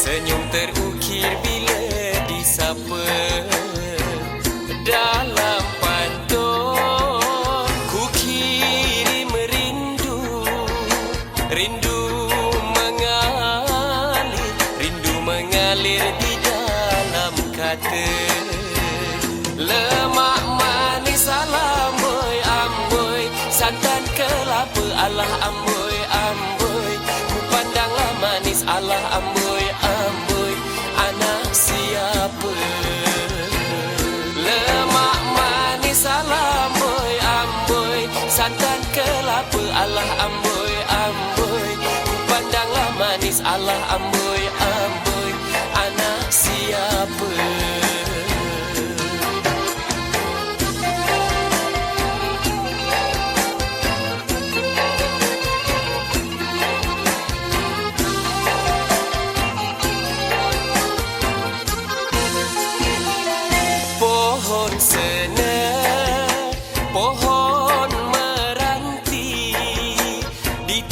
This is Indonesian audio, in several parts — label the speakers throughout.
Speaker 1: Senyum terukir bila disapa dalam pantun. Ku kirim rindu, rindu mengalir di dalam kata. Lemak manis alamboi amboi, santan kelapa alah amboi amboi. Ku pandanglah manis alah amboi amboi, anak siapa? Lemak manis alamboi amboi, santan kelapa alah amboi amboi. Ku pandanglah manis alah amboi amboi, anak siapa? Pohon senang, pohon meranti, di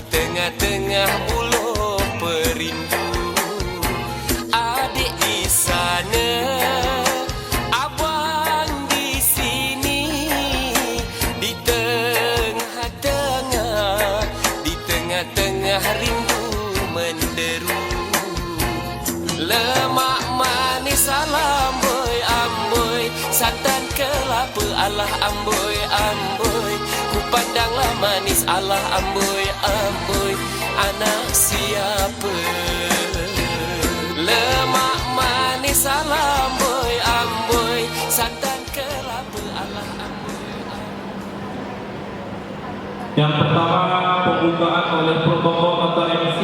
Speaker 1: tengah-tengah buluh perindu. Adik di sana, abang di sini, di tengah-tengah rindu menderu. Lemak manis alamboi amboi, santan kelapa alah amboi amboi. Ku pandanglah manis alah amboi amboi, anak siapa? Lemak manis alamboi amboi, santan kelapa alah amboi amboi.
Speaker 2: Yang pertama, pembukaan oleh protokol atau MC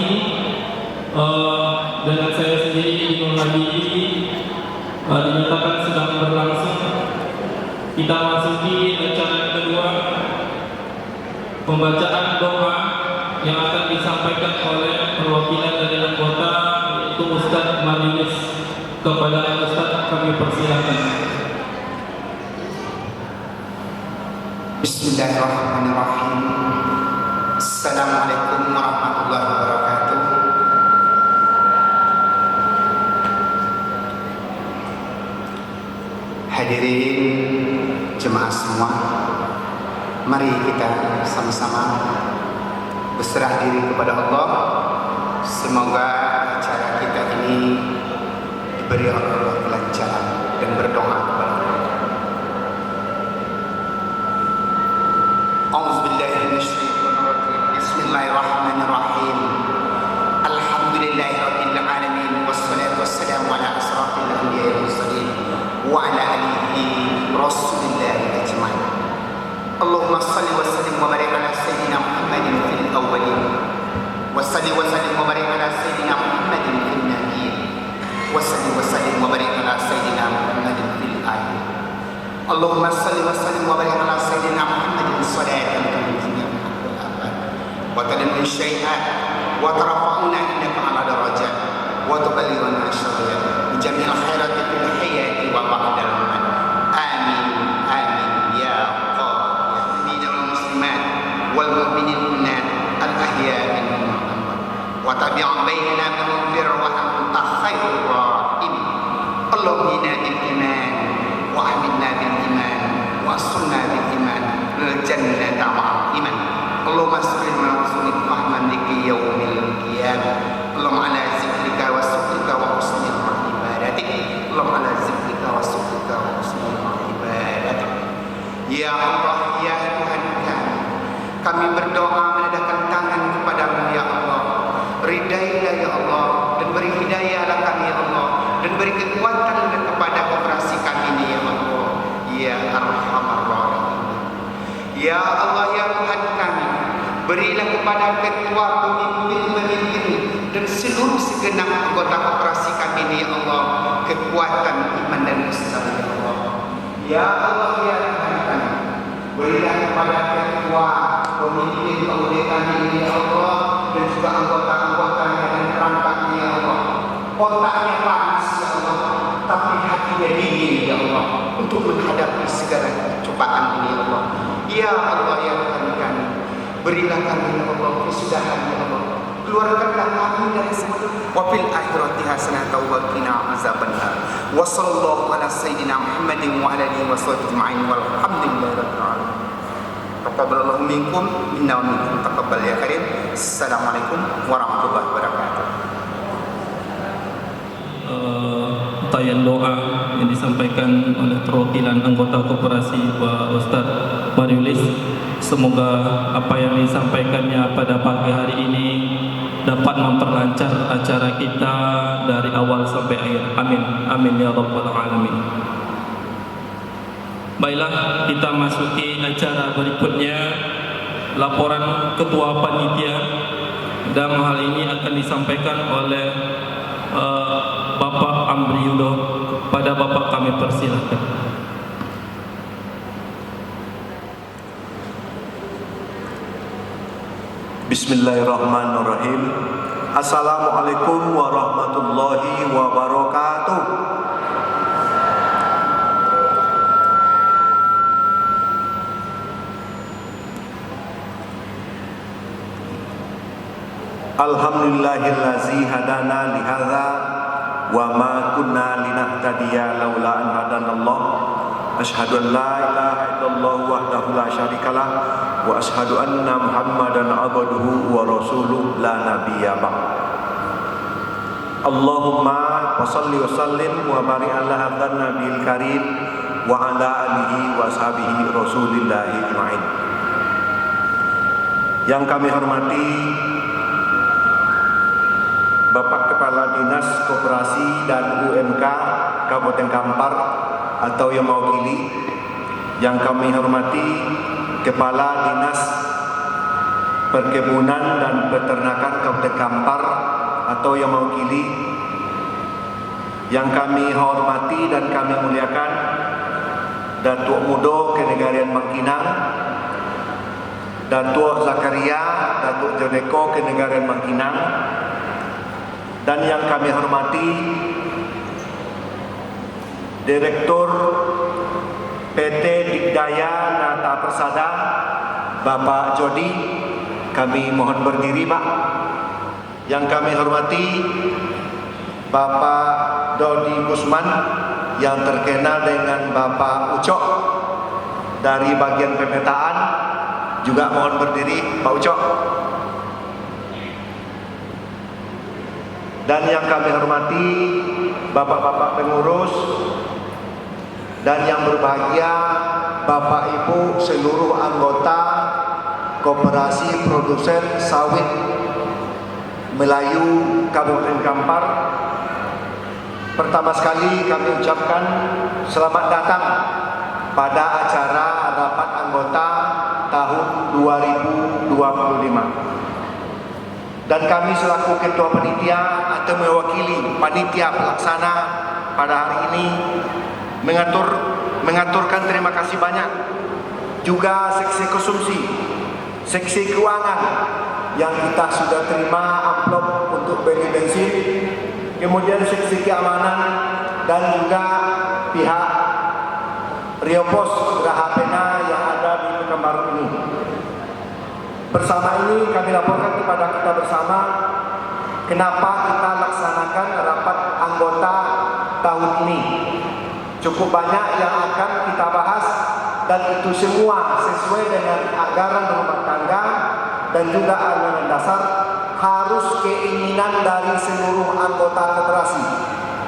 Speaker 2: dengan saya sendiri Nur Habibie dinyatakan sedang berlangsung. Kita masuki acara kedua, pembacaan doa yang akan disampaikan oleh perwakilan dari anggota, yaitu Ustaz Marius. Kepada Ustaz kami persilakan.
Speaker 3: Bismillahirrahmanirrahim. Assalamualaikum warahmatullahi wabarakatuh. Hadirin jemaah semua, mari kita sama-sama berserah diri kepada Allah. Semoga acara kita ini diberi oleh Allah kelancaran, dan berdoa kepada Allah. A'udzubillahi minasyaitonir rajim. Bismillahirrahmanirrahim. Alhamdulillahirabbil alamin, wassalatu wassalamu ala asrafil anbiya'i wal mursalin wa ala alihi rasulillahi ajma'in. Allahumma salli wa sallim wa barik ala sayyidina Muhammadin fil awwalin, wa salli wa sallim wa barik ala sayyidina Muhammadin fil nabiyyin, wa salli wa sallim wa barik ala sayyidina Muhammadin fil akhirin. Allahumma salli wa sallim wa barik ala sayyidina Muhammadin salatan tu'izna al abad wa tanmi syai'at wa tarfa'una innaka ala darajat wa tuballighuna syariyat bi jami'il khairati fil hayati wa ba'dal mamat. Amin amin ya qadiyat wal muslimat wal mu'minin al ahya minhum wal amwat wa tabi'an bainana bil birri wa anta khairur rahimin. Allahumma inna bil iman wa aminna bil iman wa sunna bil iman lil jannati ma'al iman. Allahumma salli wa sallim Muhammad li yaumil qiyamah. Allahumma ala zikrika wa syukrika wa husni ibadatik. Allahumma ala zikrika wa syukrika wa husni ibadatik. Ya Allah, ya Tuhan kami berdoa menadahkan tangan kepadamu ya Allah. Ridailah ya Allah, dan beri hidayahlah kami ya Allah, dan beri kekuatan kepada operasi kami ini ya Allah. Ya Arhamar Rahimin. Ya Allah, ya Tuhan kami, berilah kepada ketua, pemimpin dan seluruh segenap anggota operasi kami ini ya Allah kekuatan iman dan Islam ya Allah. Ya Allah, ya Tuhan kami, berilah kepada ketua, pemimpin kami ini ya Allah, dan juga anggota-anggotanya dan perangkatnya ya Allah. Otaknya panas ya Allah, tapi hatinya dingin ya Allah untuk menghadapi segala cobaan ini ya Allah. Ya Allah, ya Tuhan kami, Berilah kami ya Allah kesudahan ya Allah. Keluarkanlah kami dari semua. Wa fil akhirati hasanatan wa qina azabannar. Wa sallallahu ala sayyidina Muhammadin wa ala alihi wa sahbihi ajma'in walhamdulillahi rabbil alamin. Taqabbalallahu minkum minna wa minkum taqabbal ya karim. Assalamualaikum warahmatullahi wabarakatuh.
Speaker 2: Tayan doa yang disampaikan oleh perwakilan anggota koperasi Pak Ustadz Mariulis. Semoga apa yang disampaikannya pada pagi hari ini dapat memperlancar acara kita dari awal sampai akhir. Amin. Amin ya rabbal alamin. Baiklah, kita masuki acara berikutnya, laporan ketua panitia, dan hal ini akan disampaikan oleh Bapak Amri Yudo. Pada Bapak kami persilakan.
Speaker 4: Bismillahirrahmanirrahim. Assalamualaikum warahmatullahi wabarakatuh. Alhamdulillahillazi hadana lihadza wa ma kunna linahtadiya laula an hadanallah. Asyhadu an la ilaha illallah wahdahu la syarikalah wa asyhadu anna Muhammadan abduhu wa rasuluh la nabiyya ba'd. Allahumma shalli wa sallim wa barik ala hadzal nabiyil karim wa ala alihi wa sahbihi rasulillahi ajmain. Yang kami hormati Bapak Kepala Dinas Koperasi dan UMK Kabupaten Kampar atau yang mewakili, yang kami hormati Kepala Dinas Perkebunan dan Peternakan Kabupaten Kampar atau yang mewakili, yang kami hormati dan kami muliakan Datuk Mudo Kenegarian Bangkinang, Datuk Zakaria, Datuk Jodeko Kenegarian Bangkinang, dan yang kami hormati Direktur PT Dikdaya Nata Persada Bapak Jody, kami mohon berdiri Pak. Yang kami hormati Bapak Dodi Gusman yang terkenal dengan Bapak Ucok dari bagian pemetaan, juga mohon berdiri Pak Ucok. Dan yang kami hormati bapak-bapak pengurus dan yang berbahagia Bapak Ibu seluruh anggota Koperasi Produsen Sawit Melayu Kabupaten Kampar. Pertama sekali kami ucapkan selamat datang pada acara rapat anggota tahun 2025. Dan kami selaku ketua panitia atau mewakili panitia pelaksana pada hari ini mengaturkan terima kasih banyak juga seksi konsumsi, seksi keuangan yang kita sudah terima amplop untuk beli bensin, kemudian seksi keamanan dan juga pihak Rio Pos Geraha Pena yang ada di Pekanbaru ini. Bersama ini kami laporkan kepada kita bersama kenapa kita laksanakan rapat anggota tahun ini. Cukup banyak yang akan kita bahas dan itu semua sesuai dengan anggaran rumah tangga dan juga anggaran dasar, harus keinginan dari seluruh anggota koperasi.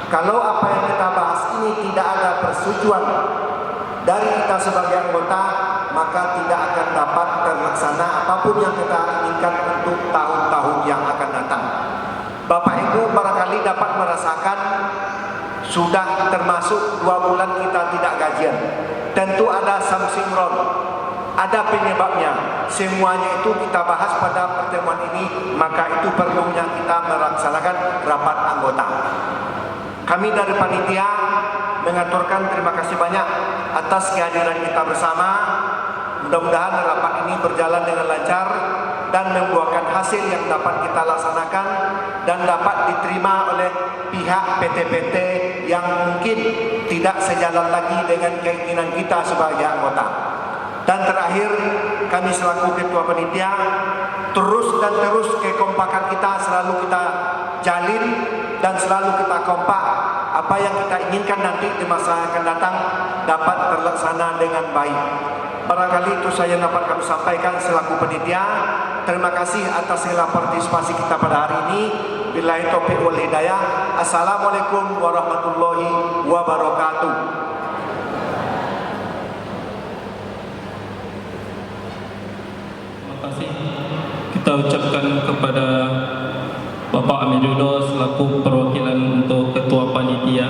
Speaker 4: Kalau apa yang kita bahas ini tidak ada persetujuan dari kita sebagai anggota, maka tidak akan dapat terlaksana apapun yang kita inginkan untuk tahun-tahun yang akan datang. Bapak Ibu barangkali dapat merasakan sudah termasuk 2 bulan kita tidak gajian. Tentu ada something wrong, ada penyebabnya. Semuanya itu kita bahas pada pertemuan ini, maka itu perlunya kita melaksanakan rapat anggota. Kami dari panitia mengaturkan terima kasih banyak atas kehadiran kita bersama. Mudah-mudahan rapat ini berjalan dengan lancar dan membuahkan hasil yang dapat kita laksanakan dan dapat diterima oleh pihak PT-PT yang mungkin tidak sejalan lagi dengan keinginan kita sebagai anggota. Dan terakhir, kami selaku ketua panitia terus kekompakan kita selalu kita jalin dan selalu kita kompak. Apa yang kita inginkan nanti di masa akan datang dapat terlaksana dengan baik. Barangkali itu saya dapat kami sampaikan selaku panitia. Terima kasih atas segala partisipasi kita pada hari ini. Billahi taufiq wal hidayah. Assalamualaikum warahmatullahi wabarakatuh.
Speaker 2: Terima kasih kita ucapkan kepada Bapak Amiruddin selaku perwakilan untuk Ketua Panitia.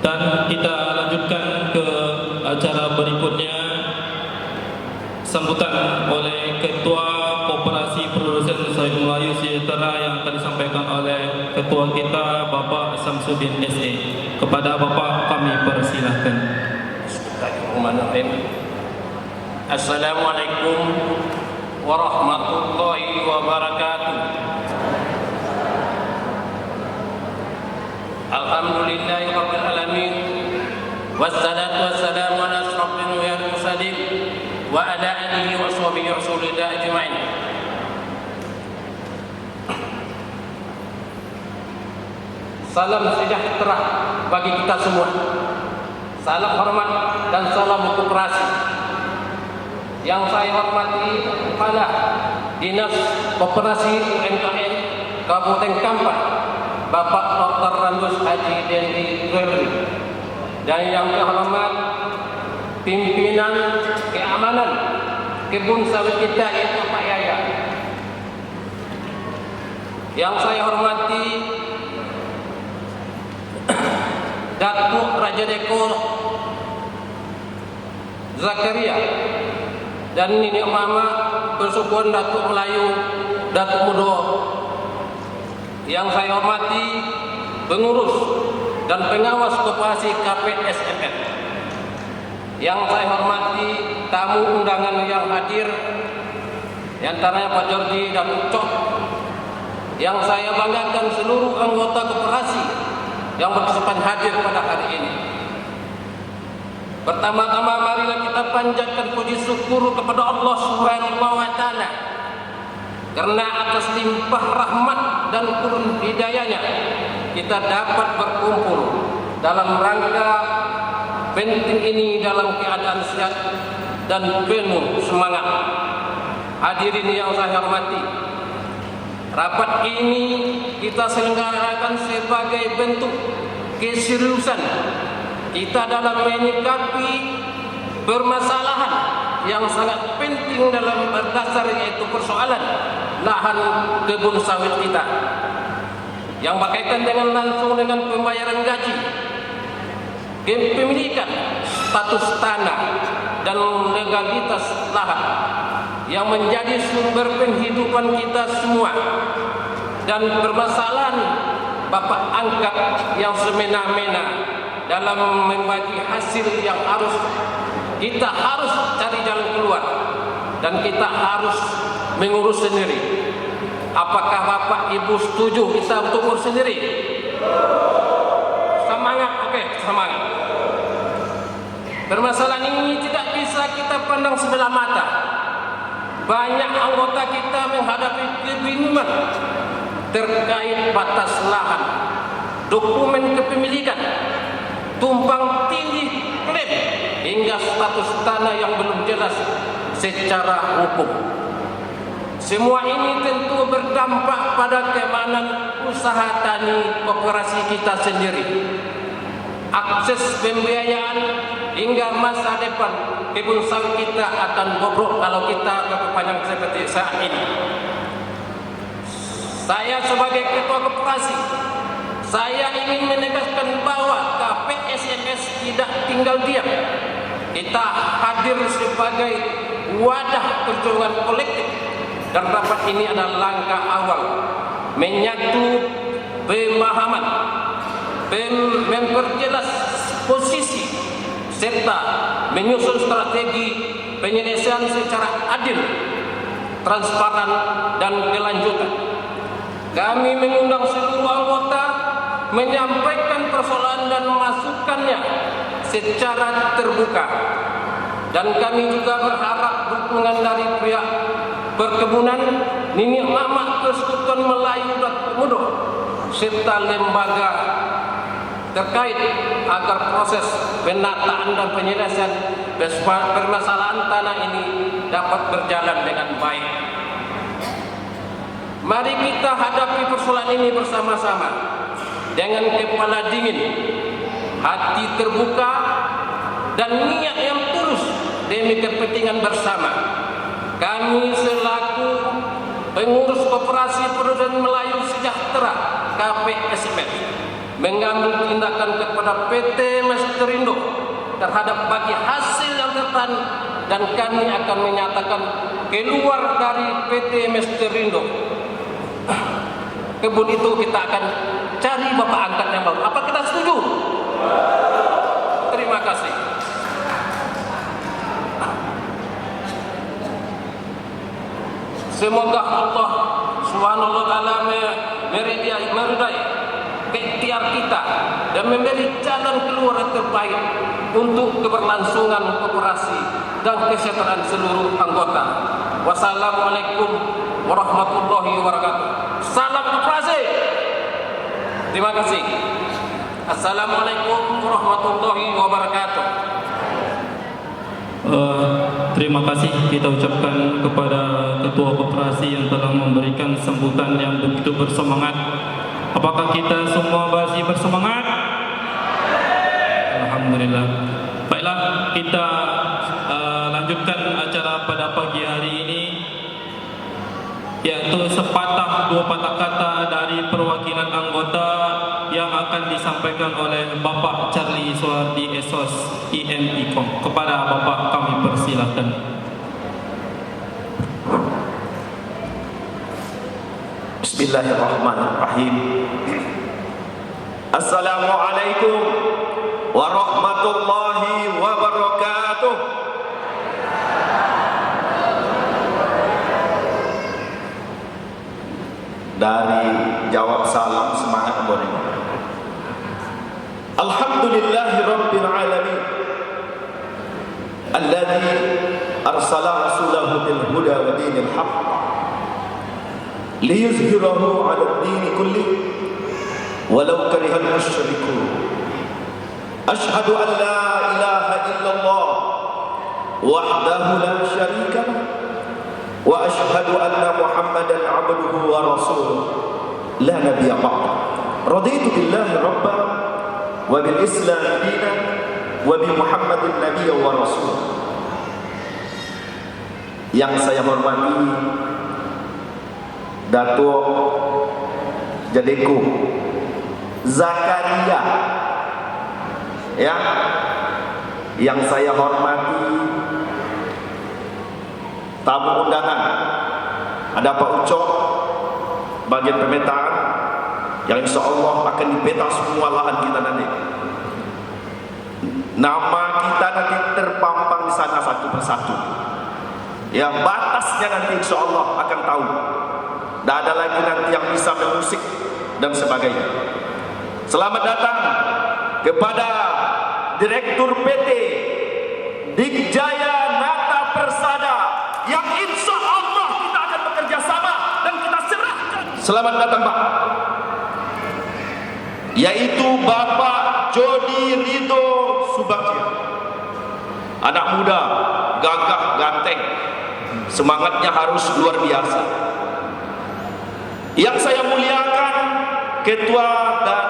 Speaker 2: Dan kita lanjutkan ke acara berikutnya, sambutan oleh Ketua Koperasi Produsen Sawit Melayu Sejahtera yang akan disampaikan oleh Ketua kita Bapak Samsudin SE. Kepada Bapak kami persilahkan.
Speaker 5: Bismillahirrahmanirrahim. Assalamualaikum warahmatullahi wabarakatuh. Alhamdulillahi rabbil alamin. Wassalatu wassalamu ala asyrafil mursalin wa ala alihi wa sahbihi rasulillah ajma'in. Salam sejahtera bagi kita semua. Salam hormat dan salam koperasi. Yang saya hormati kepala Dinas Koperasi UMKM Kabupaten Kampar, Bapak Dr. Randus Haji Dendi Dwelri, dan yang terhormat pimpinan keamanan kebun sawit kita yaitu Pak Yaya. Yang saya hormati Datuk Raja Deko Zakaria dan Nenek Mama bersukuan Datuk Melayu Datuk Mudo. Yang saya hormati pengurus dan pengawas koperasi KPSMF. Yang saya hormati tamu undangan yang hadir, di antaranya Pak Jordi dan Ucok. Yang saya banggakan seluruh anggota koperasi yang berkesempatan hadir pada hari ini. Pertama-tama marilah kita panjatkan puji syukur kepada Allah Subhanahu wa taala karena atas limpah rahmat dan kurun hidayahnya kita dapat berkumpul dalam rangka penting ini dalam keadaan sehat dan penuh semangat. Hadirin yang saya hormati, rapat ini kita selenggarakan sebagai bentuk keseriusan kita dalam menyikapi permasalahan yang sangat penting dalam berdasar, yaitu persoalan lahan kebun sawit kita yang berkaitan dengan langsung dengan pembayaran gaji, kepemilikan status tanah dan legalitas lahan yang menjadi sumber penghidupan kita semua, dan permasalahan bapak angkat yang semena-mena dalam membagi hasil yang kita harus cari jalan keluar dan kita harus mengurus sendiri. Apakah Bapak Ibu setuju kita untuk urus sendiri? Semangat, oke, semangat. Permasalahan ini tidak bisa kita pandang sebelah mata. Banyak anggota kita menghadapi kebingungan terkait batas lahan, dokumen kepemilikan, tumpang tindih klaim hingga status tanah yang belum jelas secara hukum. Semua ini tentu berdampak pada keamanan usaha tani koperasi kita sendiri. Akses pembiayaan hingga masa depan kebun sawit kita akan bobrok kalau kita berpanjang seperti saat ini. Saya sebagai ketua koperasi, saya ingin menegaskan bahwa KPSMS tidak tinggal diam. Kita hadir sebagai wadah perjuangan kolektif, dan rapat ini adalah langkah awal menyatu pemahaman, memperjelas posisi, serta menyusun strategi penyelesaian secara adil, transparan, dan berkelanjutan. Kami mengundang seluruh anggota menyampaikan persoalan dan masukannya secara terbuka. Dan kami juga berharap dukungan dari pihak perkebunan, Nini Mama Persekutuan Melayu dan Komodo serta lembaga terkait agar proses penataan dan penyelesaian permasalahan tanah ini dapat berjalan dengan baik. Mari kita hadapi persoalan ini bersama-sama dengan kepala dingin, hati terbuka, dan niat yang tulus demi kepentingan bersama. Kami selaku pengurus Koperasi Produsen Melayu Sejahtera KPSMS mengambil tindakan kepada PT Mesterindo terhadap bagi hasil yang tertan, dan kami akan menyatakan keluar dari PT Mesterindo. Kebun itu kita akan cari bapak angkat yang baru. Apa kita setuju? Terima kasih. Semoga Allah Subhanahu wa taala meridai ikhtiar kita dan memberi jalan keluar yang terbaik untuk keberlangsungan koperasi dan kesejahteraan seluruh anggota. Wassalamualaikum warahmatullahi wabarakatuh. Salam koperasi. Terima kasih. Assalamualaikum warahmatullahi wabarakatuh.
Speaker 2: Terima kasih kita ucapkan kepada Ketua Koperasi yang telah memberikan sambutan yang begitu bersemangat. Apakah kita semua masih bersemangat? Alhamdulillah. Baiklah, kita lanjutkan acara pada pagi hari ini, yaitu sepatah dua patah kata dari perwakilan anggota yang akan disampaikan oleh Bapak Charlie Suhardi Esos IMIKOM. Kepada Bapak kami persilahkan.
Speaker 6: Bismillahirrahmanirrahim. Assalamualaikum warahmatullahi wabarakatuh. Dari jawab salam semangat boleh. Alhamdulillahi rabbil alamin alladzi arsala rasulahu bil huda wa dinil haqq liyuzhirahu 'ala ad-din kulli walau karihal musyrikun. Asyhadu an la ilaha illallah wahdahu la syarika lah wa asyhadu anna Muhammadan 'abduhu wa rasuluh la nabiyya ba'da. Raditu billahi rabban wa bil islam dinan wa bi Muhammadin nabiyyan wa rasul. Yang saya hormati Datuk Jadeku Zakaria, ya, yang saya hormati tamu undangan, ada Pak Ucok bagian pemetaan yang insya Allah akan dipeta semua lahan kita nanti. Nama kita nanti terpampang di sana satu persatu. Ya, batasnya nanti insya Allah akan tahu. Tidak ada lagi nanti yang bisa mengusik dan sebagainya. Selamat datang kepada Direktur PT Dikjaya Nata Persada yang insya Allah kita akan bekerja sama dan kita serahkan. Selamat datang Pak. Yaitu Bapak Jody Ridho Subagio. Anak muda, gagah, ganteng, semangatnya harus luar biasa. Yang saya muliakan ketua dan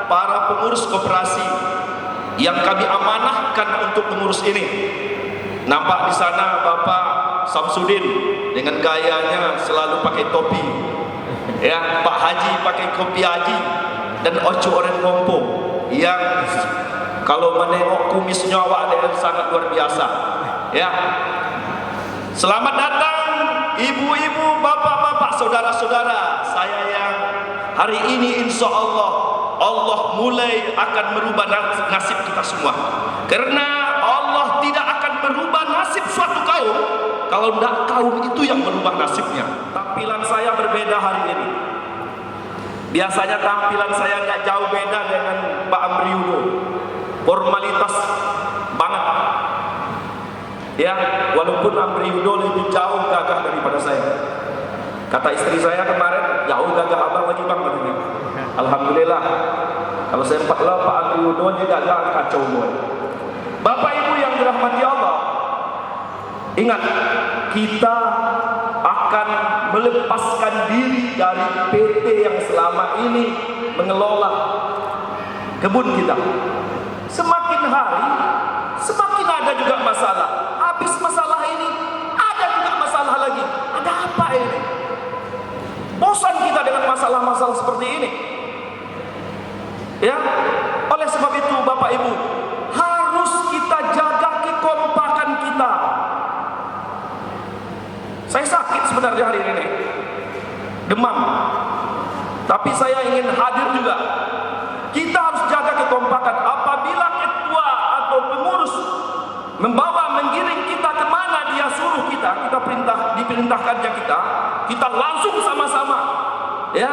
Speaker 6: para pengurus koperasi yang kami amanahkan untuk pengurus ini. Nampak di sana Bapak Samsudin dengan gayanya selalu pakai topi. Ya, Pak Haji pakai kopi haji dan ocu oren kompo yang kalau menengok kumisnya awak ada sangat luar biasa. Ya. Selamat datang ibu-ibu, bapak-bapak, saudara-saudara saya yang hari ini insya Allah mulai akan merubah nasib kita semua. Karena Allah tidak akan merubah nasib suatu kaum kalau tidak kaum itu yang merubah nasibnya. Tampilan saya berbeda hari ini. Biasanya tampilan saya nggak jauh beda dengan Pak Amri Yudo, formalitas banget. Ya, walaupun Amri Yudo lebih jauh gagah daripada saya. Kata istri saya kemarin, jauh gagah abang lagi bang. Alhamdulillah. Kalau saya Pak Amri Yudo dia gagah kacau boy. Bapak Ibu yang dirahmati Allah, ingat, kita akan melepaskan diri dari PT yang selama ini mengelola kebun kita. Semakin hari, semakin ada juga masalah. Habis masalah ini, ada juga masalah lagi. Ada apa ini? Bosan kita dengan masalah-masalah seperti ini. Ya, oleh sebab itu Bapak Ibu, harus kita jaga kekompakan kita. Saya sakit sebenarnya hari ini, demam. Tapi saya ingin hadir juga. Kita harus jaga kekompakan. Apabila ketua atau pengurus membawa menggiring kita kemana dia suruh kita diperintahkannya kita langsung sama-sama. Ya,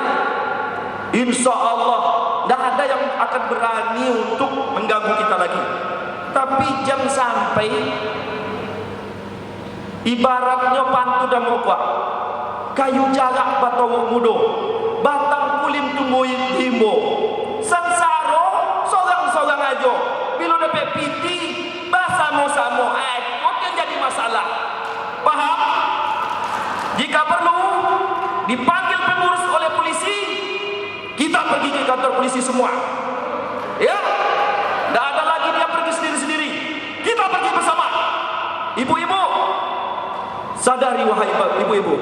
Speaker 6: insya Allah tidak ada yang akan berani untuk mengganggu kita lagi. Tapi jangan sampai ibaratnya pantu dan mokok, kayu jarak batau mudo, batang kulim tungguin timbo, sengsaro sorang-sorang aja. Bila dapat piti, basamo-samo, kok yang jadi masalah. Paham? Jika perlu dipanggil pengurus oleh polisi, kita pergi ke kantor polisi semua. Ya, tidak ada lagi dia pergi sendiri-sendiri. Kita pergi bersama. Ibu-ibu, sadari wahai ibu-ibu,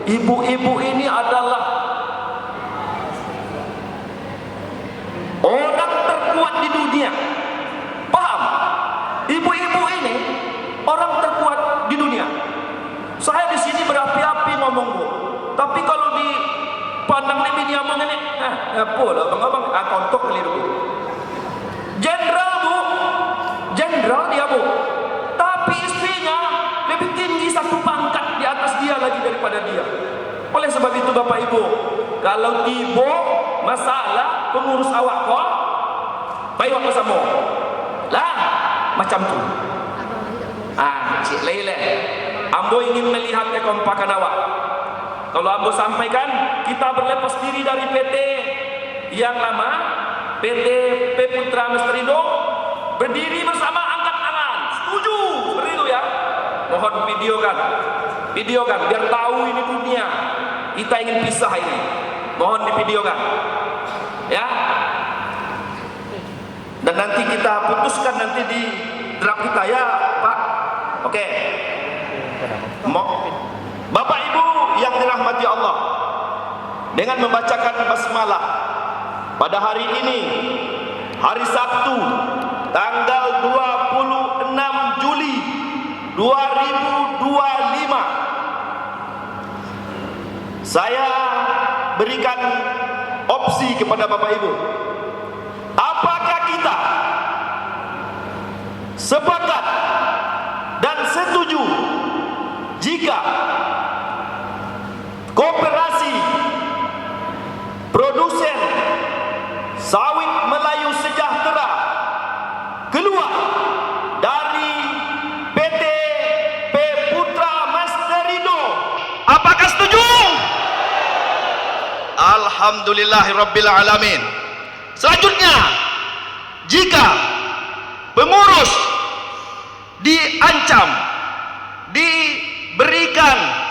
Speaker 6: ibu-ibu ini adalah orang terkuat di dunia. Paham? Ibu-ibu ini orang terkuat di dunia. Saya di sini berapi-api ngomong bu, tapi kalau di pandang lebih dia ngomong ini, apa lah abang-abang, kontok keliru. Jenderal bu, jenderal dia bu, tapi istrinya lebih tinggi satu pangkat di atas dia lagi daripada dia. Oleh sebab itu Bapak Ibu, kalau tiba masalah pengurus awak kok, baik waktu sama lah macam tu. Cik Lele, ambo ingin melihat kekompakan awak. Kalau ambo sampaikan, kita berlepas diri dari PT yang lama, PT P Putra Mesterindo, berdiri bersama angkat tangan. Setuju seperti itu ya. Mohon videokan biar tahu ini dunia. Kita ingin pisah ini. Mohon divideokan. Ya. Dan nanti kita putuskan nanti di draft kita ya, Pak. Oke. Bapak Ibu yang dirahmati Allah, dengan membacakan basmalah pada hari ini, hari Sabtu, tanggal 26 Juli 2025, saya berikan opsi kepada Bapak Ibu. Apakah kita sepakat dan setuju jika Koperasi Produsen Sawit Melayu Sejahtera keluar dari PT P Putra Mesterindo? Apakah setuju? Alhamdulillahirabbil alamin. Selanjutnya, jika pengurus diancam, diberikan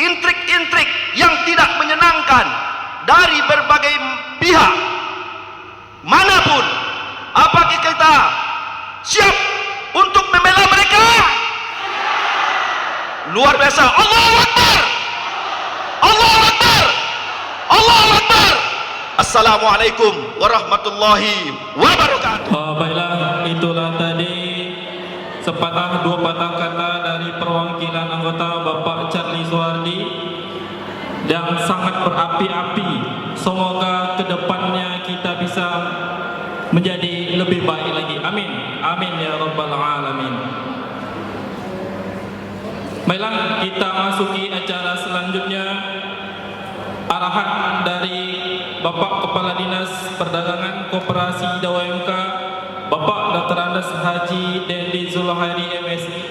Speaker 6: intrik-intrik yang tidak menyenangkan dari berbagai pihak manapun, apakah kita siap untuk membela mereka? Luar biasa. Allahu Akbar, Allahu Akbar, Allahu Akbar. Assalamualaikum warahmatullahi wabarakatuh.
Speaker 2: Baiklah, itulah tadi sepatah dua patah kata dari perwakilan anggota Bapak Charlie Suhardi yang sangat berapi-api. Semoga kedepannya kita bisa menjadi lebih baik lagi. Amin, amin ya rabbal alamin. Baiklah, kita masuki acara selanjutnya. Arahan dari Bapak Kepala Dinas Perdagangan Koperasi DAWMK, Bapak Dr. Andes Haji Dendi Zulhari MSI,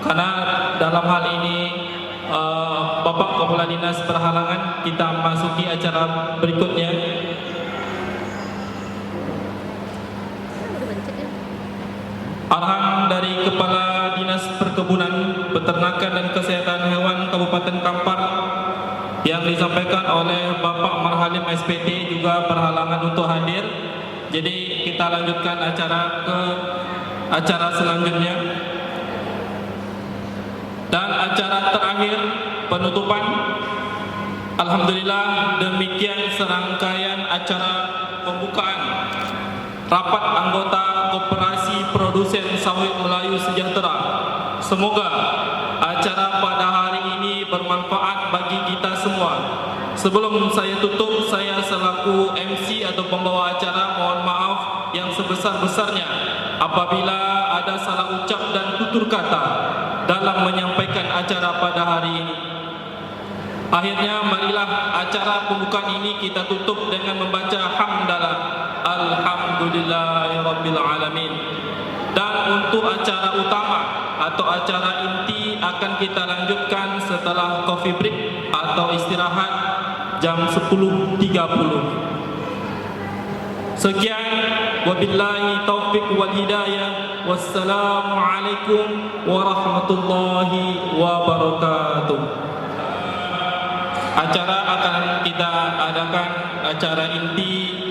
Speaker 2: karena dalam hal ini Bapak Kepala Dinas berhalangan, kita masuki acara berikutnya. Arahan dari Kepala Dinas Perkebunan, Peternakan dan Kesehatan Hewan Kabupaten Kampar yang disampaikan oleh Bapak Marhalim SPT juga berhalangan untuk hadir. Jadi kita lanjutkan acara selanjutnya. Dan acara terakhir penutupan. Alhamdulillah, demikian serangkaian acara pembukaan rapat anggota Koperasi Produsen Sawit Melayu Sejahtera. Semoga acara pada hari ini bermanfaat bagi kita semua. Sebelum saya tutup, saya selaku MC atau pembawa acara mohon maaf yang sebesar-besarnya apabila ada salah ucap dan tutur kata dalam menyampaikan acara pada hari ini. Akhirnya marilah acara pembukaan ini kita tutup dengan membaca hamdalah alhamdulillahirabbil alamin. Dan untuk acara utama atau acara inti akan kita lanjutkan setelah coffee break atau istirahat jam 10.30. Sekian, wabillahi taufiq wal hidayah. Wassalamualaikum warahmatullahi wabarakatuh. Acara akan kita adakan acara inti.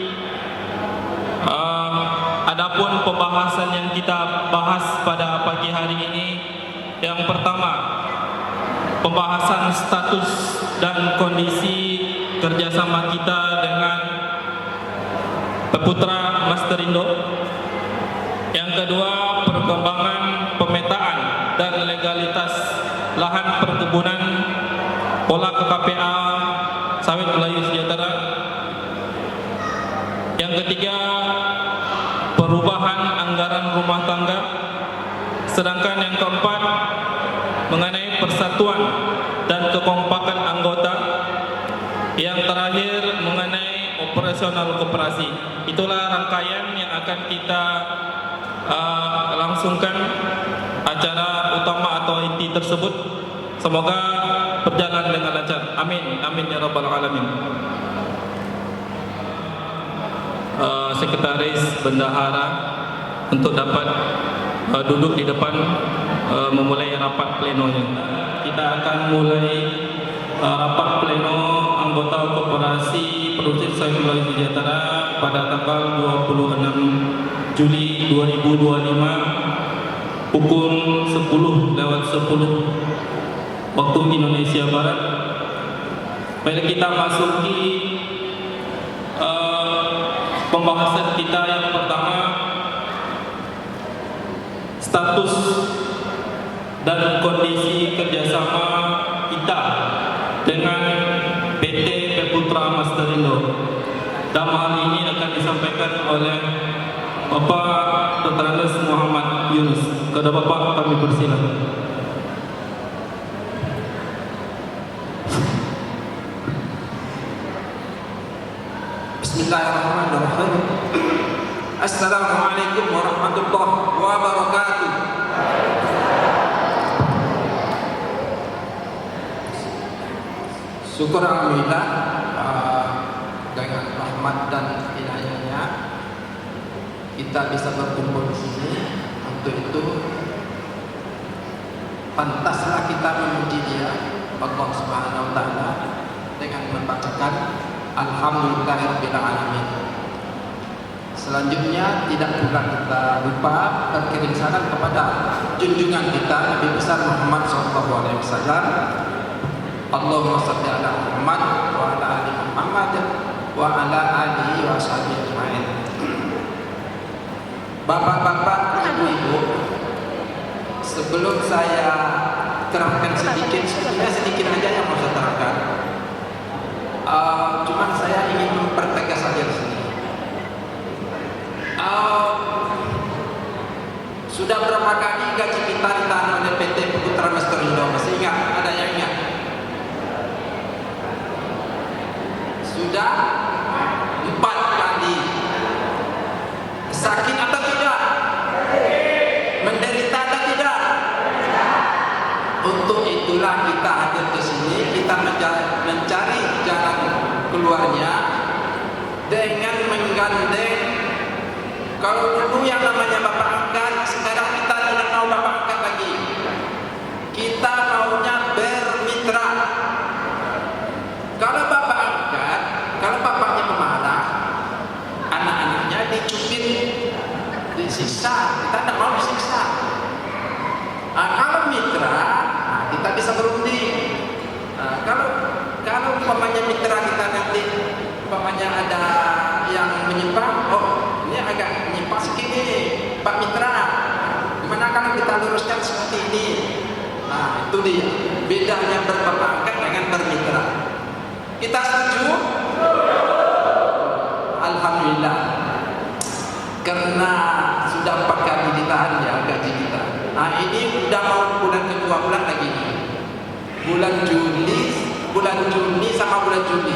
Speaker 2: Adapun pembahasan yang kita bahas pada pagi hari ini, yang pertama, pembahasan status dan kondisi kerjasama kita dengan Peputra Masterindo. Yang kedua, perkembangan pemetaan dan legalitas lahan perkebunan pola KKPA Sawit Melayu Sejahtera. Yang ketiga, perubahan anggaran rumah tangga. Sedangkan yang keempat, mengenai persatuan dan kekompakan anggota. Yang terakhir, mengenai operasional koperasi. Itulah rangkaian yang akan kita langsungkan acara utama atau inti tersebut. Semoga berjalan dengan lancar. Amin, amin ya rabbal alamin. Sekretaris Bendahara untuk dapat duduk di depan memulai rapat plenonya. Kita akan mulai rapat pleno anggota Koperasi Produsen Sawit Melayu Sejahtera pada tanggal 26 Juli 2025 pukul 10:10 waktu Indonesia Barat. Baik, kita masuki pembahasan kita yang pertama, status dan kondisi kerjasama kita dengan PT Peputra Masterindo. Dalam hal ini akan disampaikan oleh Bapak Dr. Andes Muhammad Yunus. Kepada Bapak kami persilakan.
Speaker 7: Bismillahirrahmanirrahim. Assalamualaikum warahmatullahi wabarakatuh. Syukur alhamdulillah dengan rahmat dan hidayahnya kita bisa berkumpul di sini. Untuk itu pantaslah kita memuji Dia Allah Subhanahu wa taala dengan membacakan alhamdulillahirabbil alamin. Selanjutnya tidak pula kita lupa berkirim salam kepada junjungan kita Nabi besar Muhammad SAW. Allahumma shalli ala Muhammad wa ala ali Muhammad wa ala alihi wa sahbihi ajmain. Bapak-bapak, ibu-ibu, sebelum saya terangkan sedikit aja yang mau saya terangkan. Cuman saya ingin mempertegas saja di sini. Sudah berapa kali gaji kita ditahan oleh PT Peputra Masterindo? Masih ingat? Ada yang ingat? Sudah sakit atau tidak? Menderita atau tidak? Untuk itulah kita hadir ke sini, kita mencari jalan keluarnya dengan menggandeng. Kalau dulu yang namanya bapak angkat, sekarang kita tidak mau bapak angkat lagi. Kita maunya bermitra. Kalau bapak angkat, kalau bapaknya pemarah, anak-anaknya dicubit, disiksa. Kita tidak mau disiksa. Kalau mitra, kita bisa berunding. Kalau umpamanya mitra kita nanti umpamanya ada yang menyimpang, oh ini agak menyimpang sedikit nih, Pak Mitra. Gimana kalau kita luruskan seperti ini? Nah, itu dia bedanya berbapak angkat dengan bermitra. Kita setuju? Alhamdulillah. Karena sudah 4 kali ditahan ya gaji kita. Nah ini udah mau bulan kedua, bulan lagi nih. Bulan Juni sama bulan Juli.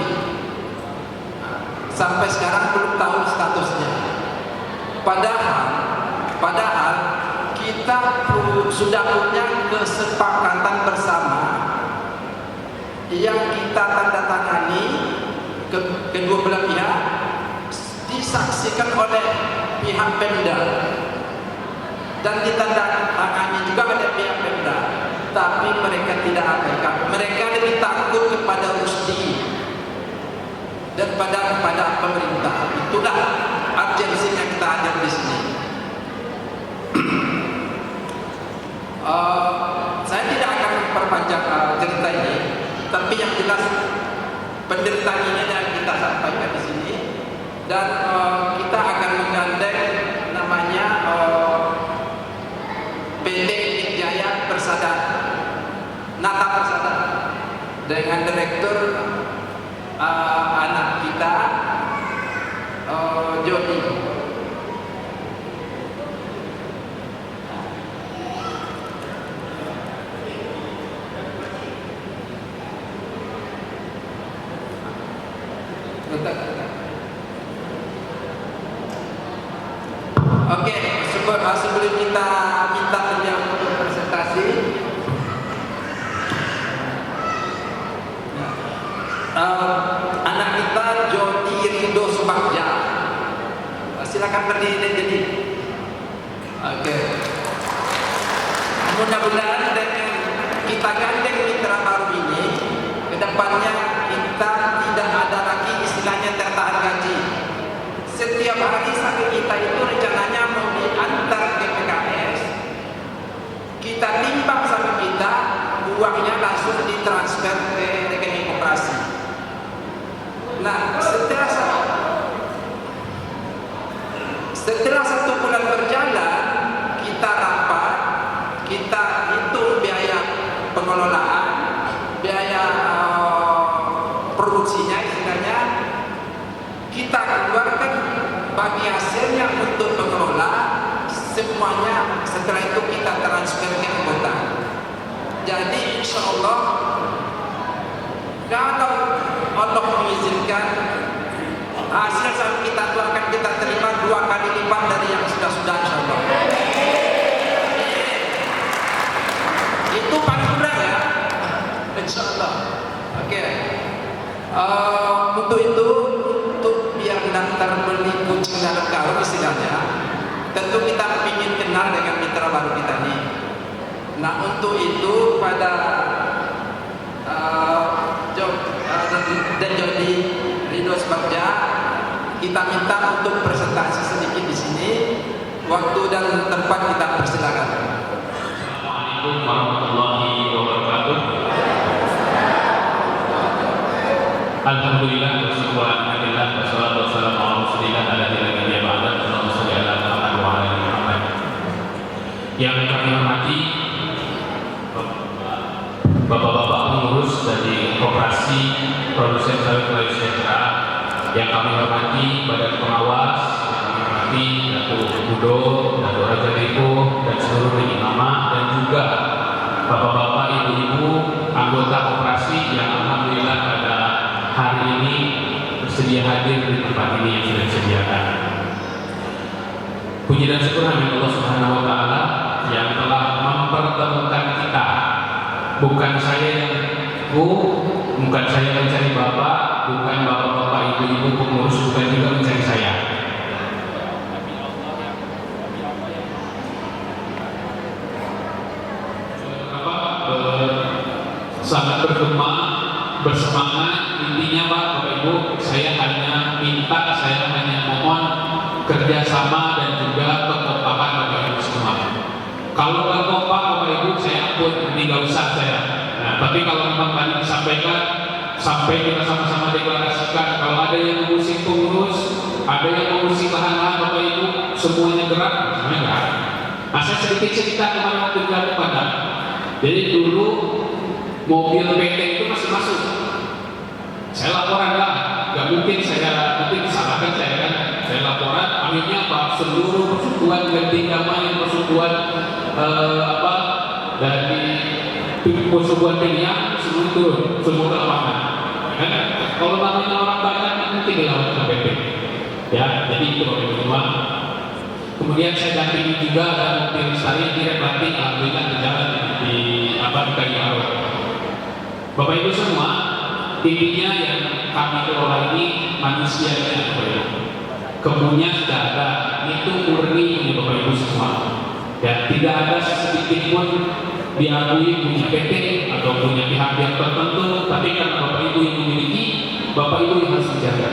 Speaker 7: Sampai sekarang belum tahu statusnya. Padahal kita sudah punya kesepakatan bersama yang kita tanda tangani kedua belah pihak, disaksikan oleh pihak Pemda dan ditandatangani juga oleh pihak Pemda. Tapi mereka tidak abaikan. Mereka lebih takut kepada Rusdi daripada kepada pemerintah. Itulah urgensinya kita hadir di sini. Saya tidak akan memperpanjang cerita ini, tapi yang jelas penderitaan ini yang kita sampaikan di sini, dan kita akan menggandeng namanya PT Jaya Persada, Nata Persada, dengan direktur anak kita Jody. Oke, sebelum kita minta beliau untuk presentasi, anak kita Jody Rido Subagja, silakan berdiri jadi. Oke. Mudah-mudahan dengan kita gandeng mitra baru ini, kedepannya kita tidak ada lagi istilahnya tertahan gaji. Setiap hari sakit kita itu rencananya mau diantar ke PKS, kita timbang sama kita, uangnya langsung ditransfer ke rekening koperasi. Nah, setelah 1 bulan berjalan, kita rapat, kita hitung biaya pengelolaan, biaya produksinya istilahnya, kita keluarkan bagi hasilnya untuk pengelola, semuanya setelah itu kita transfer ke anggota. Jadi insya Allah kalau Allah mengizinkan, hasil saham kita itu akan kita terima 2 kali lipat dari yang sudah-sudah insya Allah. Itu paling kurang ya, insya Allah. Oke. Untuk itu, untuk biar daftar beli kucing dalam karung istilahnya, tentu kita ingin kenal dengan mitra baru kita nih. Nah untuk itu pada dan Jody Rido Subagja, kita minta untuk presentasi sedikit di sini. Waktu dan tempat kita persilakan.
Speaker 8: Assalamualaikum warahmatullahi wabarakatuh. Alhamdulillah bersyukur alhamdulillah wassalatu wassalamu ala rasulillah ala nabiyina Muhammad sallallahu alaihi wasallam. Yang kami hormati Bapak-bapak pengurus dari Koperasi Produsen Sawit Melayu Sejahtera, yang kami hormati Badan Pengawas, yang kami hormati Datuk Budo, Datuk Raja Beko, dan seluruh imamah, dan juga bapak-bapak, ibu-ibu, anggota koperasi yang alhamdulillah pada hari ini bersedia hadir di tempat ini yang sudah disediakan. Puji dan syukur hanya Allah Subhanahu wa taala yang telah mempertemukan kita. Bukan saya yang bukan saya mencari bapak, bukan bapak-bapak, ibu-ibu pengurus, bukan juga mencari saya. Sangat bergema, bersemangat. Intinya Pak, Bapak Ibu, saya hanya mohon kerjasama dan juga kekompakan Bapak Ibu semua. Kalau nggak kompak Bapak Ibu, saya ampun, ini nggak usah saya. Nah, tapi kalau memang tadi disampaikan, sampai kita sama-sama deklarasikan, kalau ada yang mengusik pengurus, ada yang mengusik lahan-lahan Bapak Ibu, semuanya gerak, semuanya gerak. Nah, saya sedikit cerita kemarin waktu di Padang. Jadi dulu mobil PT itu masih masuk. Saya laporan lah, nggak mungkin saya nanti disalahkan saya kan. Saya laporan, akhirnya Pak seluruh persekutuan ganti namanya persekutuan dari persekutuan dunia semua turun, semua ke lapangan. Kan? Kalau namanya orang banyak mungkin dilawan ke PT. Ya, jadi itu Bapak Ibu semua. Kemudian saya dampingi juga dan mobil saya tidak berarti alhamdulillah berjalan di Kayu. Bapak Ibu semua, intinya yang kami kelola ini manusianya Bapak Ibu. Kebunnya sudah ada, itu murni punya Bapak Ibu semua. Ya, tidak ada sedikit pun diakui punya PT atau punya pihak yang tertentu, tapi karena Bapak Ibu yang memiliki, Bapak Ibu yang harus menjaga.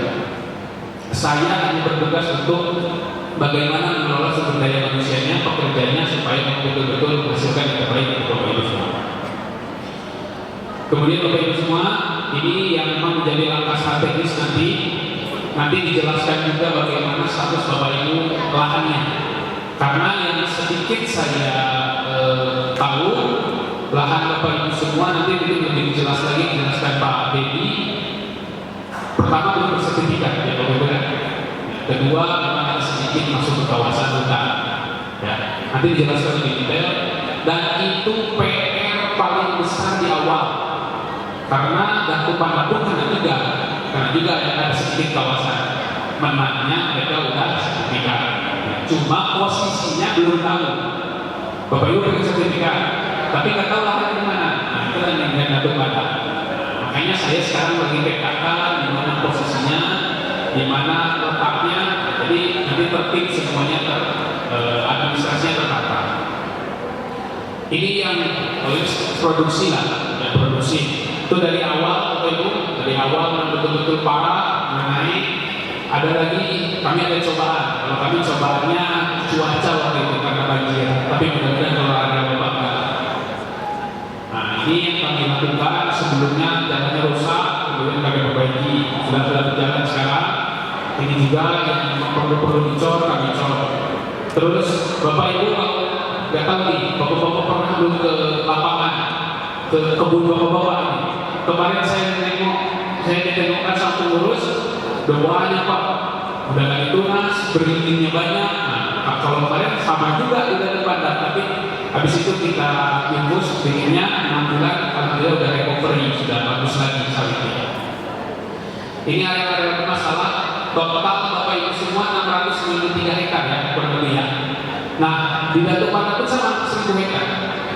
Speaker 8: Saya hanya bertugas untuk bagaimana mengelola sumber daya manusianya, pekerjaannya supaya betul-betul menghasilkan yang terbaik untuk Bapak Ibu semua. Kemudian Bapak Ibu semua, ini yang memang menjadi langkah strategis nanti dijelaskan juga bagaimana status Bapak Ibu lahannya. Karena yang sedikit saya tahu, lahan Bapak Ibu semua nanti lebih jelas lagi dijelaskan Pak Dedi. Pertama belum bersertifikat ya Bapak Ibu. Kedua memang ada sedikit masuk ke kawasan hutan. Ya, nanti dijelaskan lebih detail. Dan itu PR paling besar di awal. Karena Dakupan pun karena juga ada sedikit kawasan menangnya mereka udah sertifikat. Cuma posisinya belum tahu. Bapak Ibu punya sertifikat, tapi nggak tahu lahan di mana. Nah, itu yang Dakupan. Makanya saya sekarang lagi petakan di mana posisinya, di mana letaknya. Jadi nanti tertib semuanya administrasinya tertata. Ini yang produksi lah, ya produksi. Itu dari awal Bapak Ibu, dari awal betul-betul parah naik. Ada lagi kami ada cobaan. Kalau kami cobaannya cuaca waktu itu karena banjir. Tapi mudah-mudahan kalau ada Bapak. Nah ini yang kami lakukan sebelumnya jalannya rusak, kemudian kami perbaiki. Sudah berjalan sekarang. Ini juga yang perlu dicor kami cor. Terus Bapak Ibu kalau nggak tahu nih, Bapak-bapak pernah belum ke lapangan, ke kebun Bapak-bapak ini. Kemarin saya ditengokkan sama pengurus, udah banyak Pak, udah gak ditunas, berizinnya banyak. Nah, kalau kemarin sama juga udah depan, tapi habis itu kita infus bikinnya 6 bulan, alhamdulillah udah recovery, sudah bagus lagi sawitnya. Ini area masalah total Bapak Ibu semua 693 hektar ya, kurang lebih ya. Nah, di Dakupan itu sama 1000 hektar.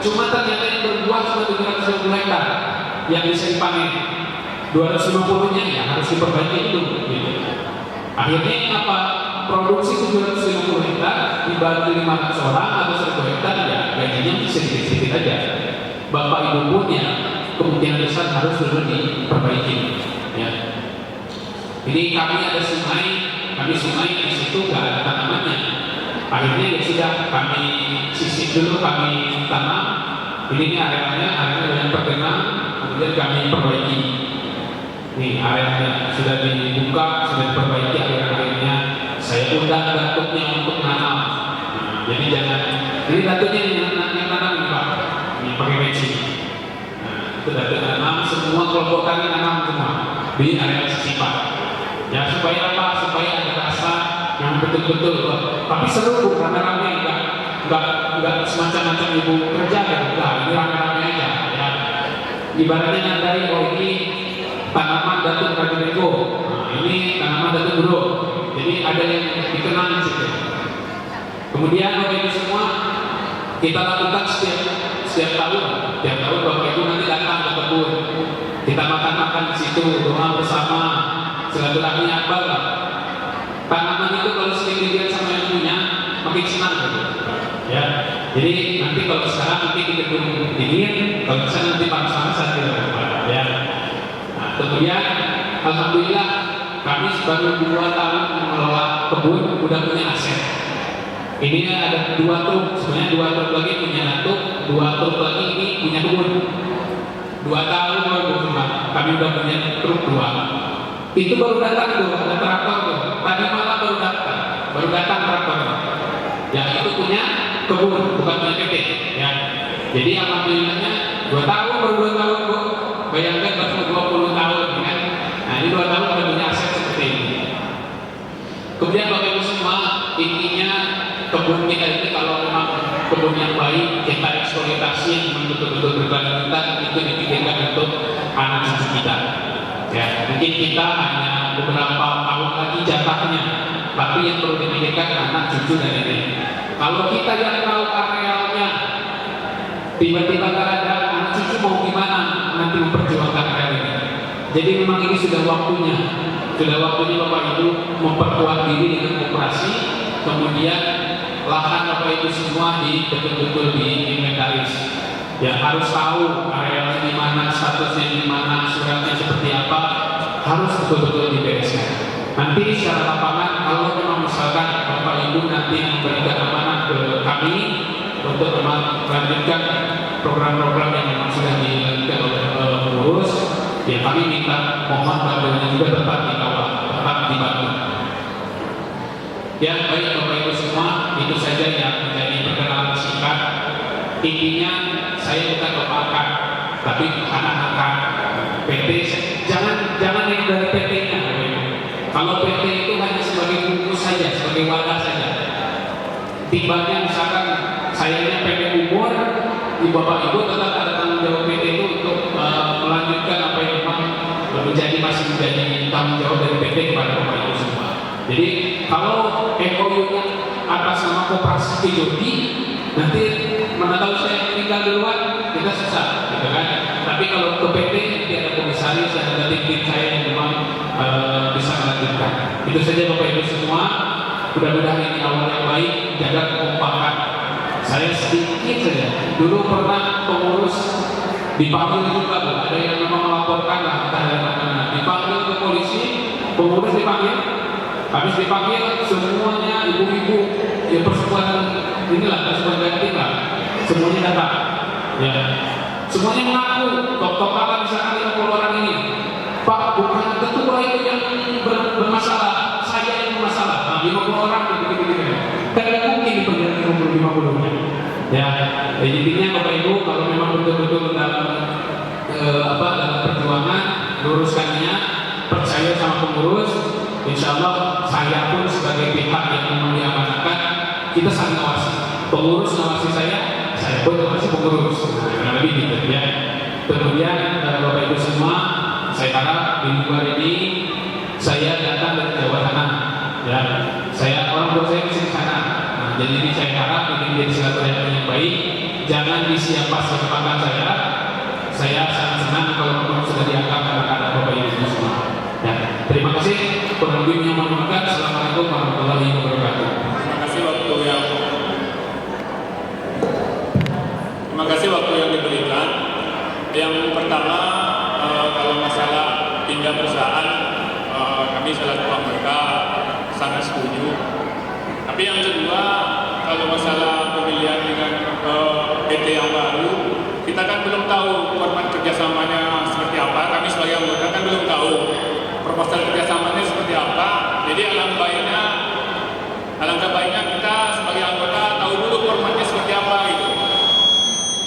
Speaker 8: Cuma ternyata yang berbuah cuma 750 hektar yang bisa dipanen. 250-nya ya harus diperbaiki dulu. Gitu. Akhirnya apa? Produksi 750 hektar dibagi 500 orang atau 1000 hektar ya gajinya sedikit-sedikit aja. Bapak Ibu pun ya kemungkinan besar harus dulu diperbaiki. Ya. Jadi kami ada sungai di situ nggak ada tanamannya. Akhirnya ya sudah kami sisir dulu, kami tanam. Ini areanya yang tergenang, kemudian kami perbaiki. Nih areanya sudah dibuka, sudah diperbaiki areanya. Saya undang datuknya untuk nanam. Nah, jadi jadi datuknya yang nanam ini Pak, ini pakai matching. Nah, itu datuk nanam, semua kelompok kami nanam semua di area sisipan. Ya supaya apa? Supaya ada rasa yang betul-betul. Tapi seru Bu, rame-rame enggak semacam-macam ibu kerja ya, enggak, ini rame-rame aja ya. Ibaratnya nandai, oh ini tanaman Datuk Rajeneko, nah ini tanaman Datuk Bro. Jadi ada yang dikenal di situ. Kemudian Bapak Ibu semua, kita lakukan setiap tahun. Tiap tahun Bapak Ibu nanti datang ke kebun, kita makan-makan di situ, doa bersama, silaturahmi apa lah. Tanaman itu kalau sering dilihat sama yang punya, makin senang gitu. Ya, jadi nanti kalau sekarang nanti di gedung dingin, kalau bisa nanti panas-panasan gitu, ya. Nah, kemudian alhamdulillah kami baru 2 tahun mengelola kebun, udah punya aset. Ini ada 2 truk, sebenarnya 2 truk lagi punya truk, 2 truk lagi ini punya kebun. 2 tahun baru kami udah punya truk 2. Itu baru datang tuh, ada traktor tuh. Tadi malam baru datang traktor. Yang itu punya kebun, bukan punya PT. Ya. Jadi alhamdulillahnya 2 tahun baru 2 tahun bu. Bayangkan baru 20 tahun, kan? Nah ini 2 tahun udah punya aset seperti ini. Kemudian Bapak Ibu semua, intinya kebun kita ini kalau memang kebun yang baik, kita eksploitasi yang betul-betul berkelanjutan, itu dipikirkan untuk anak cucu kita. Ya, mungkin kita hanya beberapa tahun lagi jatahnya, tapi yang perlu dipikirkan anak cucu dan ini. Kalau kita yang tahu arealnya, tiba-tiba nggak ada, anak cucu mau gimana nanti memperjuangkan areal ini. Jadi memang ini sudah waktunya Bapak Ibu memperkuat diri dengan koperasi, kemudian lahan Bapak Ibu semua betul-betul diinventaris. Ya harus tahu arealnya di mana, statusnya di mana, suratnya seperti apa, harus betul-betul dibereskan. Nanti secara lapangan kalau memang misalkan Bapak Ibu nanti memberikan amanah ke kami untuk melanjutkan program-program yang memang sudah dilakukan oleh pengurus, ya kami minta mohon bantuannya juga tetap dikawal, tetap dibantu. Ya baik Bapak Ibu semua, itu saja yang menjadi perkenalan singkat. Intinya saya bukan kepalkan, tapi anak-anak PT. Jangan yang dari PT-nya. Kalau PT itu hanya sebagai bungkus saja, sebagai wadah saja. Timbanya misalkan sayanya PT umur, di Bapak Ibu tetap ada tanggung jawab PT itu untuk melanjutkan apa yang memang masih menjadi tanggung jawab dari PT kepada Bapak Ibu semua. Jadi kalau MOU-nya atas nama koperasi Kejodi, nanti mana tahu saya meninggal duluan, kita susah, gitu kan? Tapi kalau ke PT nanti ada komisaris, ada tim saya yang memang bisa melanjutkan. Itu saja Bapak Ibu semua. Mudah-mudahan ini awal yang baik, jaga kekompakan. Saya sedikit saja. Dulu pernah pengurus dipanggil juga, Bu. Ada yang memang melaporkan lah, entah dari mana. Dipanggil ke polisi, pengurus dipanggil. Habis dipanggil semuanya ibu-ibu, ya persekutuan inilah, persekutuan ganti lah. Semuanya datang. Ya. Semuanya mengaku, tok-tokan misalkan 50 orang ini. Pak, bukan ketua itu yang bermasalah, saya yang bermasalah. Nah, 50 orang begitu-begitu. Tidak mungkin diperjalanan 50-nya. Ya, intinya Bapak Ibu kalau memang betul-betul dalam dalam perjuangan luruskannya, percaya sama pengurus, insya Allah saya pun sebagai pihak yang memang diamanahkan, kita saling awasi. Pengurus ngawasi saya pun ngawasi pengurus. Nah, lebih gitu ya. Kemudian Bapak Ibu semua, saya harap di luar ini saya datang dari Jawa Tengah. Ya, saya orang tua saya di sana. Nah, jadi ini saya harap ini menjadi silaturahmi yang baik. Jangan disiapa-siapakan saya. Saya sangat senang kalau memang sudah diangkat anak-anak Bapak Ibu semua. Ya, terima kasih. Kurang lebihnya mohon maaf. Assalamualaikum warahmatullahi wabarakatuh.
Speaker 9: Terima kasih waktu yang diberikan. Yang pertama, kalau masalah pindah perusahaan, kami selaku anggota sangat setuju. Tapi yang kedua, kalau masalah pemilihan dengan PT yang baru, kita kan belum tahu format kerjasamanya seperti apa. Kami sebagai anggota kan belum tahu proposal kerjasamanya seperti apa. Jadi alangkah baiknya kita sebagai anggota tahu dulu formatnya seperti apa gitu,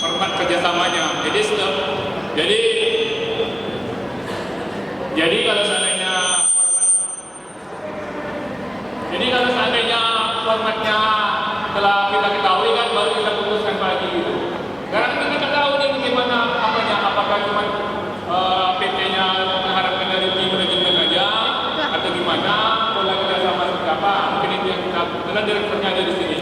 Speaker 9: format kerjasamanya. Jadi kalau seandainya formatnya telah kita ketahui kan baru kita putuskan lagi gitu. Karena kita tidak tahu nih bagaimana apakah cuma PT-nya mengharapkan dari tim manajemen aja atau gimana, pola kerjasama seperti apa, mungkin itu yang kita, karena direkturnya ada di sini.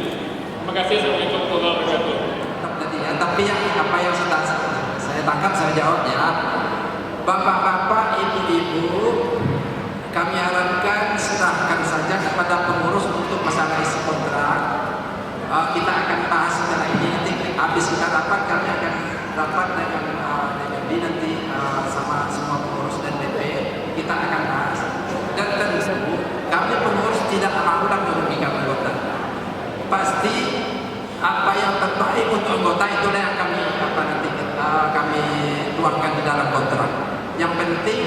Speaker 7: tangkap saya jawab ya. Bapak-bapak, ibu-ibu, kami harapkan serahkan saja kepada pengurus untuk masalah isi kontrak. Kita akan bahas setelah ini, nanti habis kita rapat kami akan rapat dengan DPD nanti sama semua pengurus dan DP kita akan bahas. Dan tentu kami pengurus tidak mau merugikan anggota. Pasti apa yang terbaik untuk anggota itulah yang kami kami tuangkan di dalam kontrak. Yang penting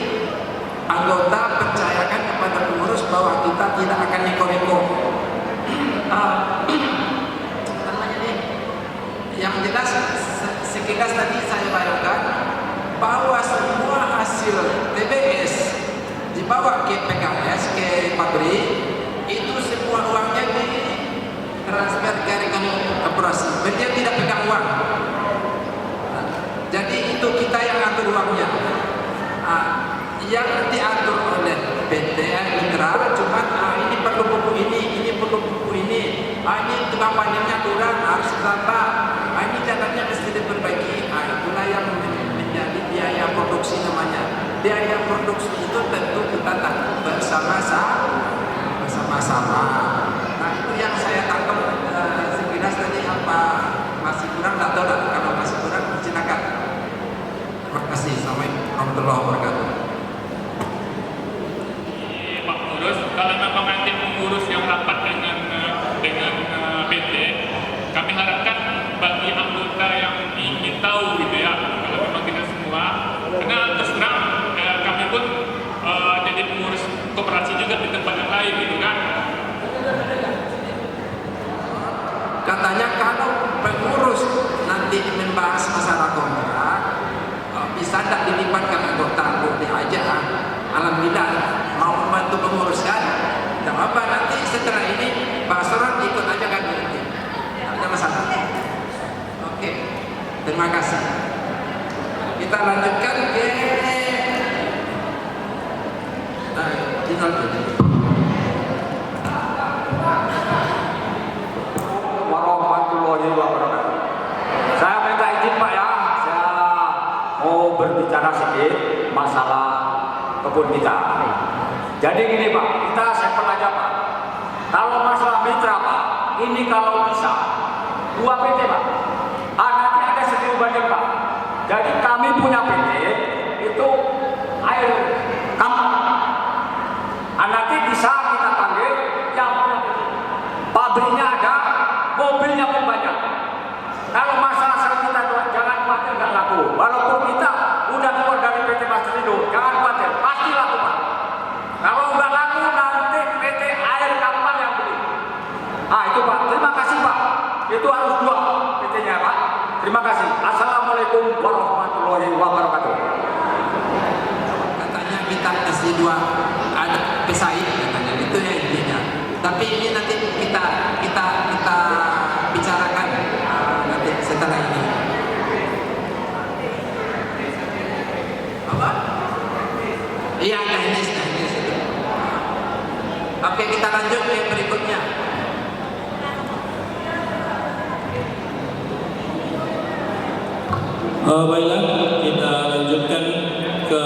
Speaker 7: anggota percayakan kepada pengurus bahwa kita tidak akan neko-neko. Yang jelas sekilas tadi saya bayangkan bahwa semua hasil TBS dibawa ke PKS, ke pabrik, itu semua uangnya di transfer ke rekening koperasi. Dia tidak pegang uang. Jadi itu kita yang atur uangnya. Yang diatur oleh PT Mitra, cuman ini perlu buku ini perlu buku ini tukang panjangnya kurang, harus tambah, ini jalannya mesti diperbaiki. Itulah yang menjadi biaya produksi namanya. Biaya produksi itu tentu kita tanggung bersama-sama. Nah itu yang saya tangkap sekilas tadi. Apa masih kurang? Tak tahu. Kalau masih kurang silakan. Terima kasih. Assalamualaikum warahmatullahi wabarakatuh.
Speaker 9: Pak Pengurus, kalau memang nanti pengurus yang rapat dengan PT, kami harapkan bagi anggota yang ingin tahu gitu ya, kalau memang tidak semua, karena terus terang kami pun jadi pengurus koperasi juga di tempat yang lain gitu kan.
Speaker 7: Katanya kalau pengurus nanti membahas masalah kontrak, bisa tidak dilibatkan anggota boleh aja. Alhamdulillah mau membantu pengurus kan. Tidak apa, nanti setelah ini Pak Soron ikut aja kan nanti. Tidak ada masalah. Oke, terima kasih. Kita lanjutkan ke
Speaker 10: warahmatullahi wabarakatuh. Saya minta izin Pak ya, saya mau berbicara sedikit masalah kebun kita. Jadi gini Pak, kita sampel aja Pak. Kalau masalah mitra Pak, ini kalau bisa 2 PT Pak. Nanti ada seribu banding Pak. Jadi kami punya PT itu air kampung. Nanti bisa kita panggil yang punya PT. Pabriknya ada, mobilnya pun banyak. Kalau masalah saya kita jangan khawatir nggak laku. Walaupun kita udah keluar dari PT Masrindo, jangan khawatir, pasti laku Pak. Kalau nggak laku nanti PT Air Kapal yang beli. Itu Pak. Terima kasih Pak. Itu harus 2 PT-nya Pak. Terima kasih. Assalamualaikum warahmatullahi wabarakatuh.
Speaker 7: Katanya kita kasih 2 ada pesaing katanya, itu ya intinya. Tapi ini nanti kita bicarakan nanti setelah ini. Apa? Iya, teknis itu. Oke, kita lanjut ke berikutnya.
Speaker 2: Baiklah, kita lanjutkan ke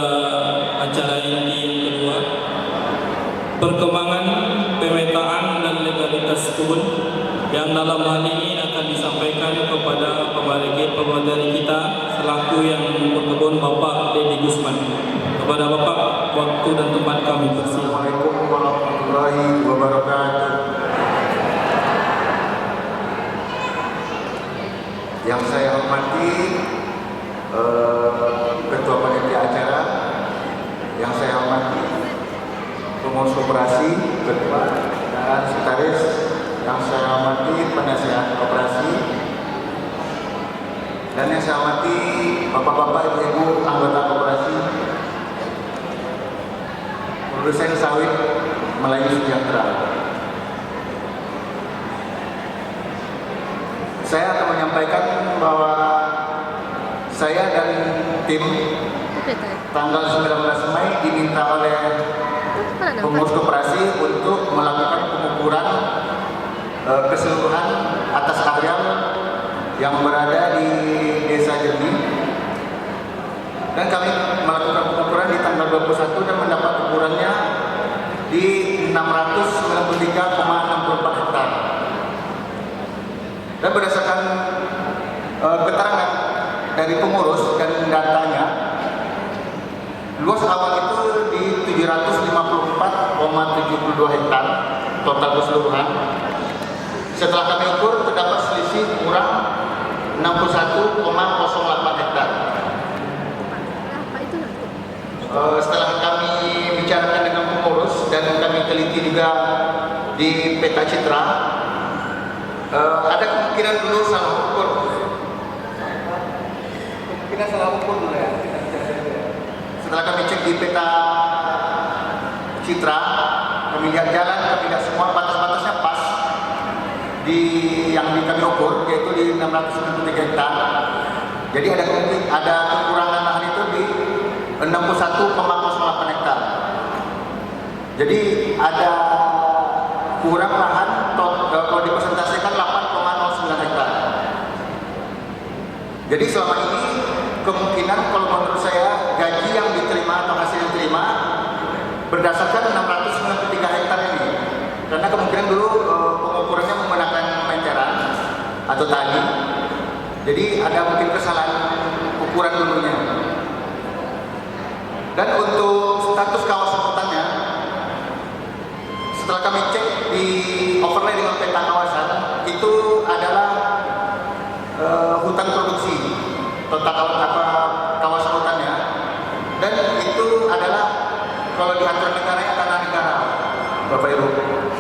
Speaker 2: acara inti yang kedua. Perkembangan pemetaan dan legalitas kebun yang dalam hal ini akan disampaikan kepada pemateri kita selaku yang berkebun Bapak Dedi Gusman. Kepada Bapak, waktu dan tempat kami persilakan.
Speaker 3: Assalamualaikum warahmatullahi wabarakatuh. Yang saya hormati Ketua Panitia Acara, yang saya hormati pengurus koperasi, ketua dan sekretaris, yang saya hormati penasihat koperasi, dan yang saya hormati bapak-bapak, ibu-ibu anggota koperasi, produsen sawit Melayu Sejahtera. Saya akan menyampaikan bahwa saya dan tim tanggal 19 Mei diminta oleh pengurus koperasi untuk melakukan pengukuran keseluruhan atas areal yang berada di Desa Jernih Dan kami melakukan pengukuran di tanggal 21 dan mendapat ukurannya di 693,64 hektar. Dan berdasarkan keterangan dari pengurus dan datanya, luas awal itu di 754,72 hektar total keseluruhan. Setelah kami ukur terdapat selisih kurang 61,08 hektar. Setelah kami bicarakan dengan pengurus dan kami teliti juga di peta citra, ada kemungkinan dulu salah ukur. Kemungkinan salah ukur dulu ya. Setelah kami cek di peta citra, kami lihat jalan, kami lihat semua batas-batasnya pas di yang kami ukur, yaitu di 693 hektar. Jadi ada kekurangan lahan itu di 61,08 hektar. Jadi ada kurang lahan kalau dipresentasikan 8,09 hektar. Jadi selama ini kemungkinan kalau menurut saya gaji yang diterima atau hasil yang diterima berdasarkan 693 hektar ini. Karena kemungkinan dulu pengukurannya menggunakan meteran atau tali. Jadi ada mungkin kesalahan ukuran dulunya. Dan untuk status kawasan hutannya, setelah kami cek di overlay dengan peta kawasan, itu adalah hutan produksi total kawasan hutannya, dan itu adalah kalau di aturan negaranya tanah negara, Bapak Ibu.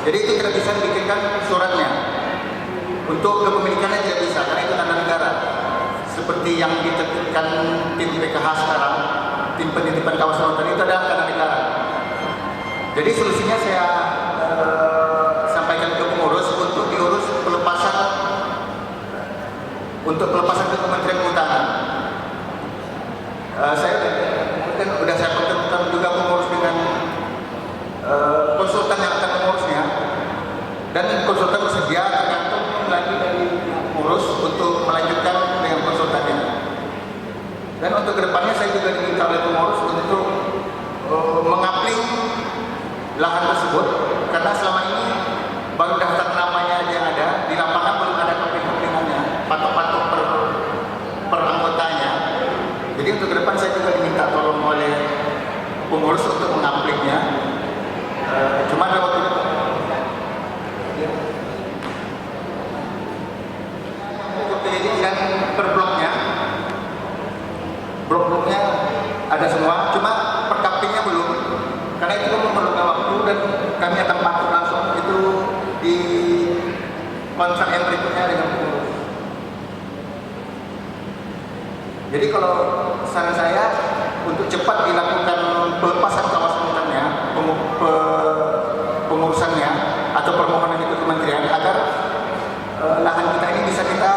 Speaker 3: Jadi itu tidak bisa dibikinkan suratnya untuk kepemilikannya, tidak bisa karena itu tanah negara. Seperti yang diterbitkan tim PKH sekarang, tim penitipan kawasan hutan itu adalah tanah negara. Jadi solusinya saya sampaikan ke pengurus untuk diurus pelepasan ke Kementerian Kehutanan. Saya sudah saya pertemukan juga pengurus dengan konsultan yang akan mengurusnya, dan konsultan bersedia tergantung lagi dari pengurus untuk melanjutkan dengan konsultannya. Dan untuk kedepannya saya juga diminta oleh pengurus untuk mengapling lahan tersebut, karena selama ini baru daftar namanya aja yang ada, di lapangan belum ada kapling-kaplingannya, patok-patok per anggotanya. Jadi untuk ke depan saya juga diminta tolong oleh pengurus untuk mengaplingnya. Cuma ada waktu itu dan per bloknya, blok-bloknya ada semua, cuma per kaplingnya belum. Karena itu memerlukan waktu dan kami akan patuh langsung itu di kontrak yang berikutnya dengan pengurus. Jadi kalau saran saya untuk cepat dilakukan pelepasan kawasan hutannya, pengurusannya atau permohonan itu kementerian agar lahan kita ini bisa kita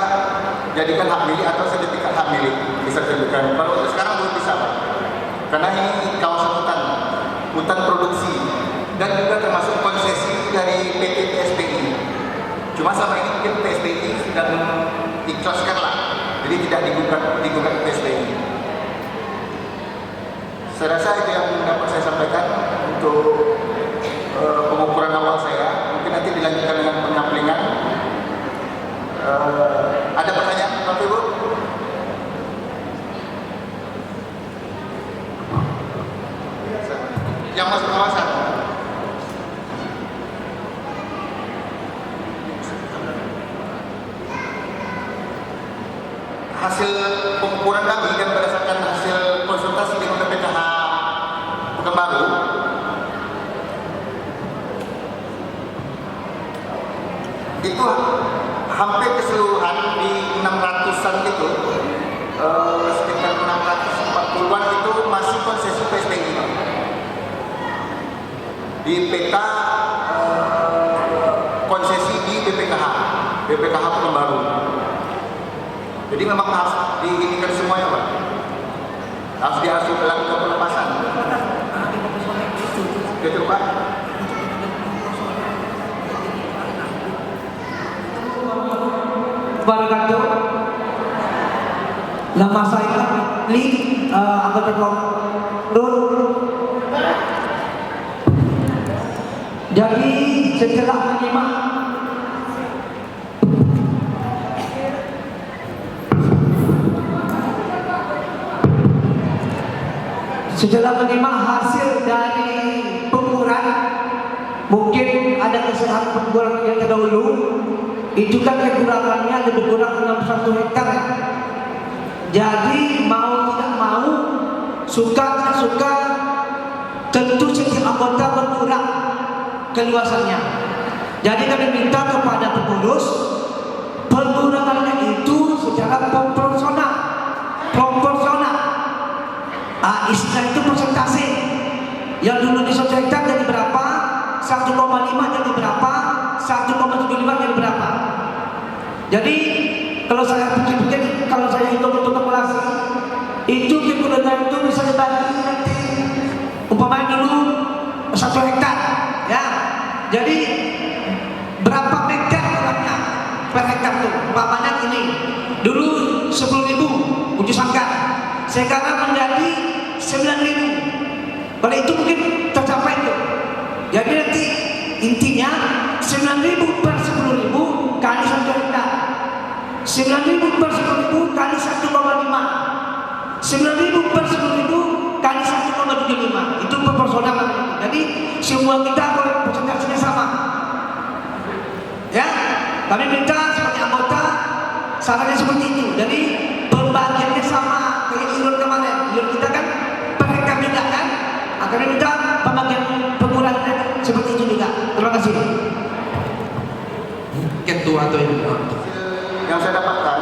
Speaker 3: jadikan hak milik atau sertifikat hak milik bisa diberikan. Kalau untuk sekarang belum bisa, Pak. Karena ini kawasan hutan produksi dan juga termasuk konsesi dari PT PSBI. Cuma selama ini mungkin PSBI sudah ikhlaskan lah, jadi tidak digugat PSBI. Saya rasa itu yang dapat saya sampaikan untuk pengukuran awal saya. Mungkin nanti dilanjutkan dengan pengaplingan. Ada pertanyaan, Bapak Ibu? Yang masuk kawasan. Hasil pengukuran kami dan berdasarkan hasil konsultasi dengan PKH Pekanbaru, itu hampir keseluruhan di 600-an itu, sekitar 640-an itu masih konsesi PSBI. Di peta konsesi di BPKH Pekanbaru. Jadi memang harus diinginkan semuanya, Pak. Harus diasuh dalam pelepasan. Gitu, Pak.
Speaker 11: Wabarakatuh. Nama saya Lee, anggota Jadi setelah menyimak hasil dari pengukuran, mungkin ada kesalahan pengukuran yang terdahulu. Itu kan kekurangannya lebih kurang 61 hektar. Jadi mau tidak mau, suka tidak suka, tentu setiap anggota berkurang keluasannya. Jadi kami minta kepada pengurus, pengurangannya itu secara proporsional. Istilah itu persentase. Yang dulu di 1 hektar jadi berapa, 1,5 jadi berapa, 1,75 jadi berapa. Jadi kalau saya pikir-pikir, kalau saya hitung akumulasi, itu kekurangan itu bisa dibagi nanti. Umpamanya dulu 1 hektar, ya. Jadi berapa meter kurangnya per hektar itu? Umpamanya ini dulu 10.000 uji sangkar, sekarang menjadi 9.000. Kalau itu mungkin tercapai itu. Jadi nanti intinya 9.000 per 10.000 kali 1 hektar. 9.000 per 10.000 kali 1,5. 9.000 per 10.000 kali 1,75. Itu proporsional. Jadi semua kita persentasenya sama. Ya, kami minta sebagai anggota sarannya seperti itu. Jadi pembagiannya sama kayak iuran kemarin. Iuran kita kan per hektar juga kan. Kami minta pembagian pengurangan seperti itu juga. Terima kasih.
Speaker 7: Ketua atau ibu?
Speaker 3: Yang saya dapatkan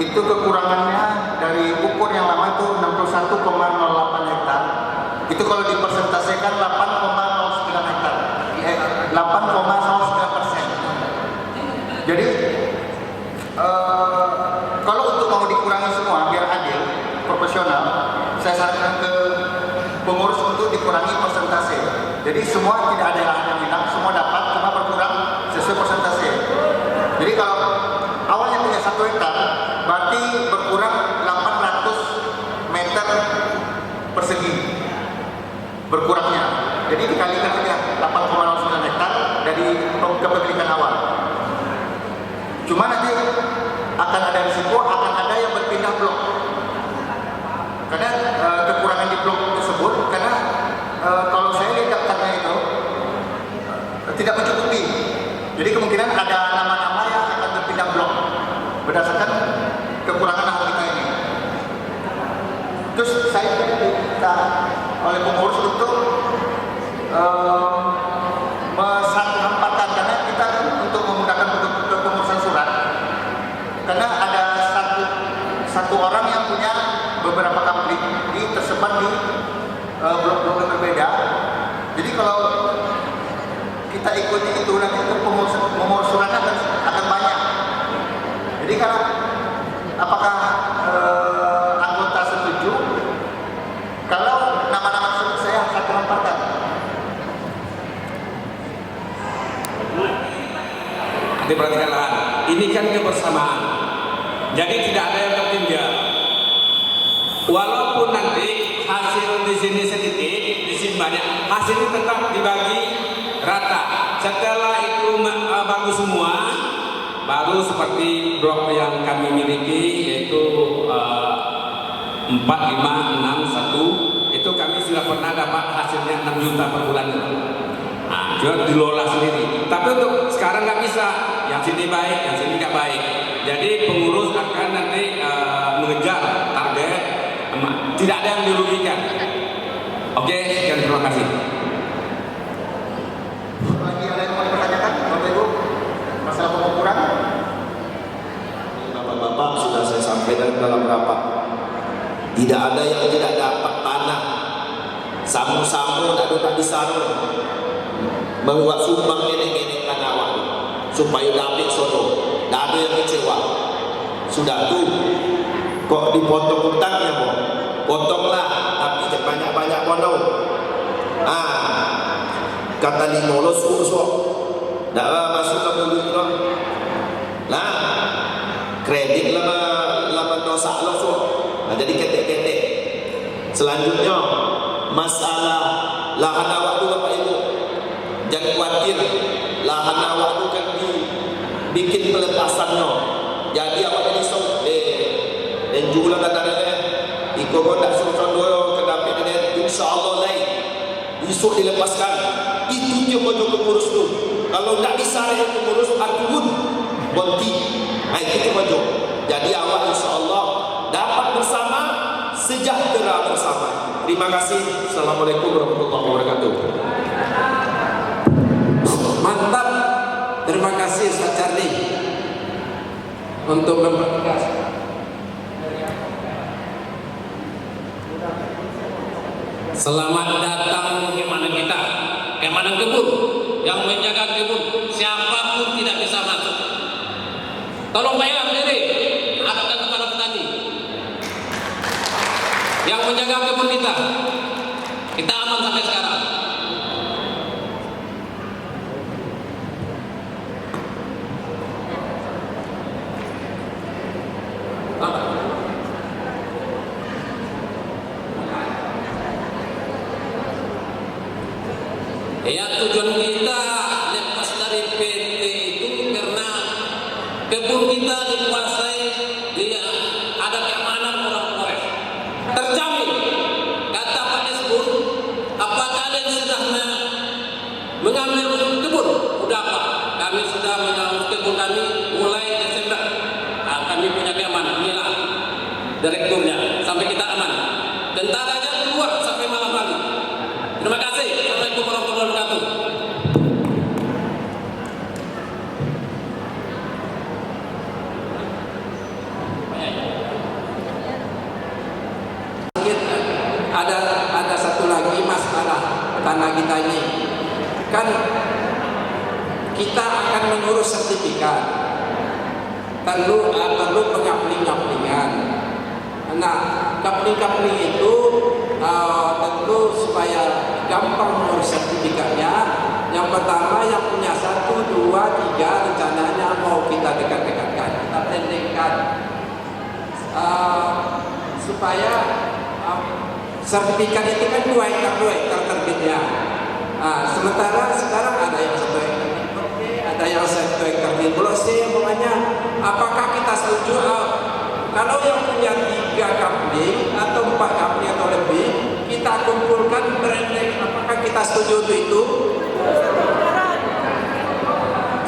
Speaker 3: itu kekurangannya dari ukur yang lama itu 61,08 hektar. Itu kalau dipersentasekan 8,09 hektar. 8,09%. Jadi kalau untuk mau dikurangi semua biar adil, proporsional, saya sarankan ke pengurus untuk dikurangi persentase. Jadi semua tidak ada yang hilang, semua dapat, cuma berkurang sesuai persentase. Jadi kalau awalnya punya 1 hektar, berarti berkurang 800 meter persegi berkurangnya. Jadi dikalikan saja 8,09 hektar dari kepemilikan awal. Cuma nanti akan ada risiko, akan ada yang berpindah blok. Karena kekurangan di blok tersebut, karena kalau saya lihat daftarnya itu tidak mencukupi. Jadi kemungkinan ada nama-nama yang akan berpindah blok berdasarkan kekurangan lahan kita ini. Terus saya diminta oleh pengurus untuk mesempatkan, karena kita untuk memudahkan kepengurusan surat, karena ada satu orang yang punya beberapa kampling tersebar di blok-blok yang berbeda. Jadi kalau kita ikuti itu nanti pengurus suratnya akan banyak. Jadi kalau apakah anggota setuju kalau nama-nama tersebut saya akan lemparkan?
Speaker 12: Diperhatikan lahan. Ini kan kebersamaan. Jadi tidak ada yang tertinggal. Walaupun nanti hasil di sini sedikit, di sini banyak, hasilnya tetap dibagi rata. Setelah itu bagus semua, baru seperti blok yang kami miliki yaitu 4, 5, 6, 1 itu kami sudah pernah dapat hasilnya 6 juta per bulan. Nah, juga dilola sendiri. Tapi untuk sekarang nggak bisa, yang sini baik, yang sini nggak baik. Jadi pengurus akan nanti mengejar target, tidak ada yang dirugikan. Oke, sekian, terima kasih.
Speaker 3: Lagi ada yang mau dipertanyakan, Bapak Ibu? Masalah pengukuran?
Speaker 6: Bapak-bapak sudah saya sampaikan dalam rapat. Tidak ada yang tidak dapat tanah. Samu-samu tak disarung. Membuat sumbang nenek-nenek tanah waktu supaya dapat sono. Tidak ada yang kecewa. Sudah tuh, kok dipotong hutangnya kok? Potonglah, tapi banyak-banyak potong. Kata limo lo susuk. Tidak masuk ke mulut lo. Nah, kredit lama dosa lo so. Jadi ketek-ketek. Selanjutnya masalah lahan awak tu Bapak Ibu, jangan khawatir, lahan awak tu kan dibikin pelepasannya. Jadi awak jadi sok dan jualan dana iko tak sok dua ke dapat dan insyaallah lain besok dilepaskan. Itu dia pojok pengurus tu. Kalau tak bisa yang pengurus argumen bonti. Itu pojok. Jadi awak insyaallah dapat bersama, sejahtera bersama. Terima kasih. Assalamualaikum warahmatullahi wabarakatuh.
Speaker 7: Mantap. Terima kasih Ustaz Charlie untuk mempertegas.
Speaker 5: Selamat datang ke mana kita, ke mana kebun, yang menjaga kebun, siapapun tidak bisa masuk. Tolong bayar diri, hadapkan kepada petani yang menjaga kebun kita. Kita aman sampai sekarang. Ya, tujuan kita lepas dari PT itu karena kebun kita dikuasai, dia ada keamanan orang Polres. Terjamin. Kata Pak Esbur, apa kalian sudah mengambil kebun? Udah Pak, kami sudah mengambil kebun kami mulai Desember. Kami punya keamanan, inilah direkturnya, sampai kita aman. Tentaranya keluar sampai malam hari. Terima kasih. Assalamualaikum warahmatullahi wabarakatuh.
Speaker 7: Ada satu lagi masalah tanah kita ini. Kan kita akan mengurus sertifikat. Perlu pengapling-aplingan. Nah, kapling-kapling itu tentu supaya gampang mengurus sertifikatnya. Yang pertama yang punya 1, 2, 3 rencananya mau kita dekat-dekatkan, kita pendekkan supaya sertifikat itu kan 2 hektar terbitnya. Sementara sekarang ada yang 1 hektar di Blok B, ada yang 1 hektar di Blok C. Pokoknya apakah kita setuju kalau yang punya 3 kapling atau 4 kapling atau lebih, kita kumpulkan branding, apakah kita setuju untuk itu?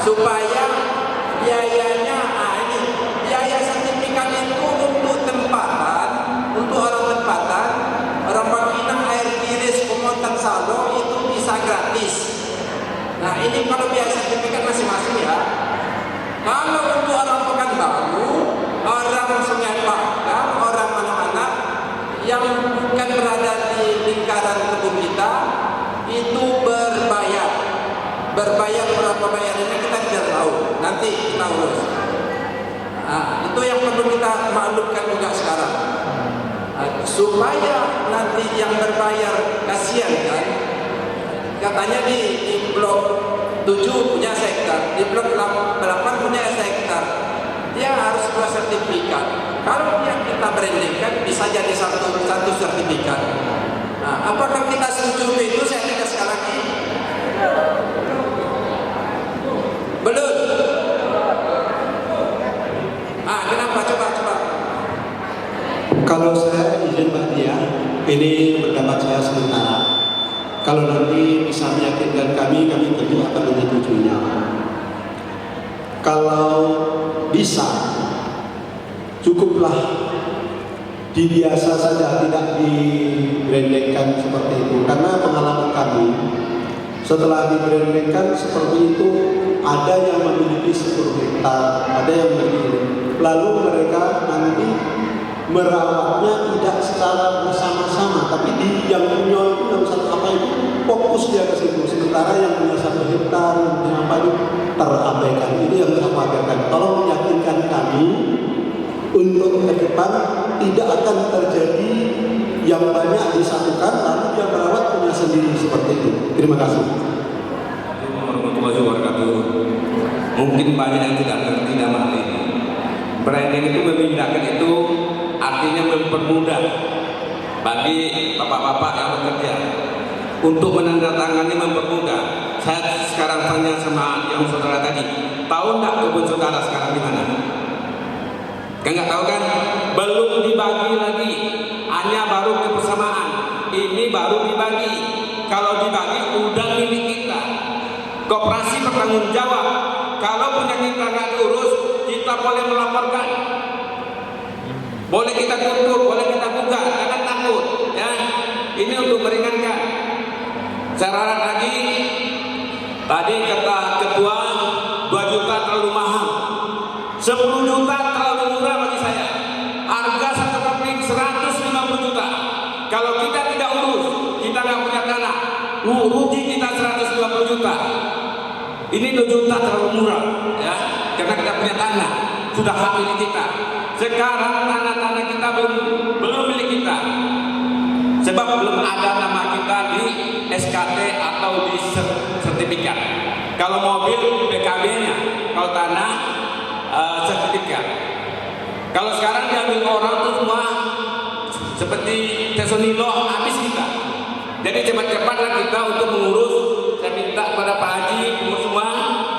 Speaker 7: Supaya biayanya, ini biaya sertifikat itu untuk tempatan, untuk orang tempatan, orang Bangkinang, air kiris, pemotongan saldo itu bisa gratis. Nah ini kalau biaya sertifikat masing-masing ya. Kalau untuk orang Pekanbaru, orang Sungai Pakar, orang mana-mana yang bukan berada di lingkaran kebun kita itu berbayar berapa bayarnya kita tidak tahu, nanti kita urus. Itu yang perlu kita maklumkan juga sekarang, supaya nanti yang berbayar kasihan kan. Katanya di blok 7 punya 1 hektar, di blok 8 punya 1 hektar, dia harus 2 sertifikat. Kalau yang kita brandingkan bisa jadi satu sertifikat. Apakah kita setuju itu? Saya tegas sekali lagi. Belum. Kenapa? Coba.
Speaker 4: Kalau saya izin Mbak Dia, ini pendapat saya sementara. Kalau nanti bisa meyakinkan kami tentu akan menyetujuinya. Kalau bisa, cukuplah dibiasa saja, tidak dibrandingkan seperti itu. Karena pengalaman kami, setelah dibrandingkan seperti itu, ada yang memiliki 10 hektar, ada yang memiliki, lalu mereka nanti merawatnya tidak secara bersama-sama, tapi yang punya itu yang satu apa itu fokus dia ke situ, sementara yang punya 1 hektar yang apa itu terabaikan. Ini yang saya khawatirkan. Tolong meyakinkan kami untuk ke depan tidak akan terjadi yang banyak disatukan lalu dia merawat punya sendiri seperti itu. Terima kasih.
Speaker 12: Warahmatullahi wabarakatuh. Mungkin banyak yang tidak ngerti nama ini. Branding itu memindahkan itu artinya mempermudah. bagi bapak-bapak yang bekerja untuk menandatangani mempermudah. Saya sekarang tanya sama yang saudara tadi, tahu nggak kebun saudara sekarang di mana? Kan nggak tahu kan? Belum dibagi lagi, hanya baru kebersamaan. Ini baru dibagi. Kalau dibagi udah milik kita. Koperasi bertanggung jawab. Kalau punya kita nggak diurus, kita boleh melaporkan, boleh kita tuntut, boleh kita gugat, jangan takut. Ya, ini untuk meringankan. Saya harap lagi. Tadi kata ketua 2 juta terlalu mahal, 10 juta terlalu murah bagi saya. Harga satu kambing 150 juta. Kalau kita tidak urus, kita nggak punya tanah, rugi kita 150 juta. Ini 2 juta terlalu murah, ya, karena kita punya tanah, sudah hak milik kita. Sekarang tanah-tanah kita belum milik kita, sebab belum ada nama kita di SKT atau di sertifikat. Kalau mobil PKB-nya, kalau tanah sertifikat. Kalau sekarang diambil orang itu semua seperti Tesonilo, habis kita. Jadi cepat-cepatlah kita untuk mengurus. Saya minta kepada Pak Haji semua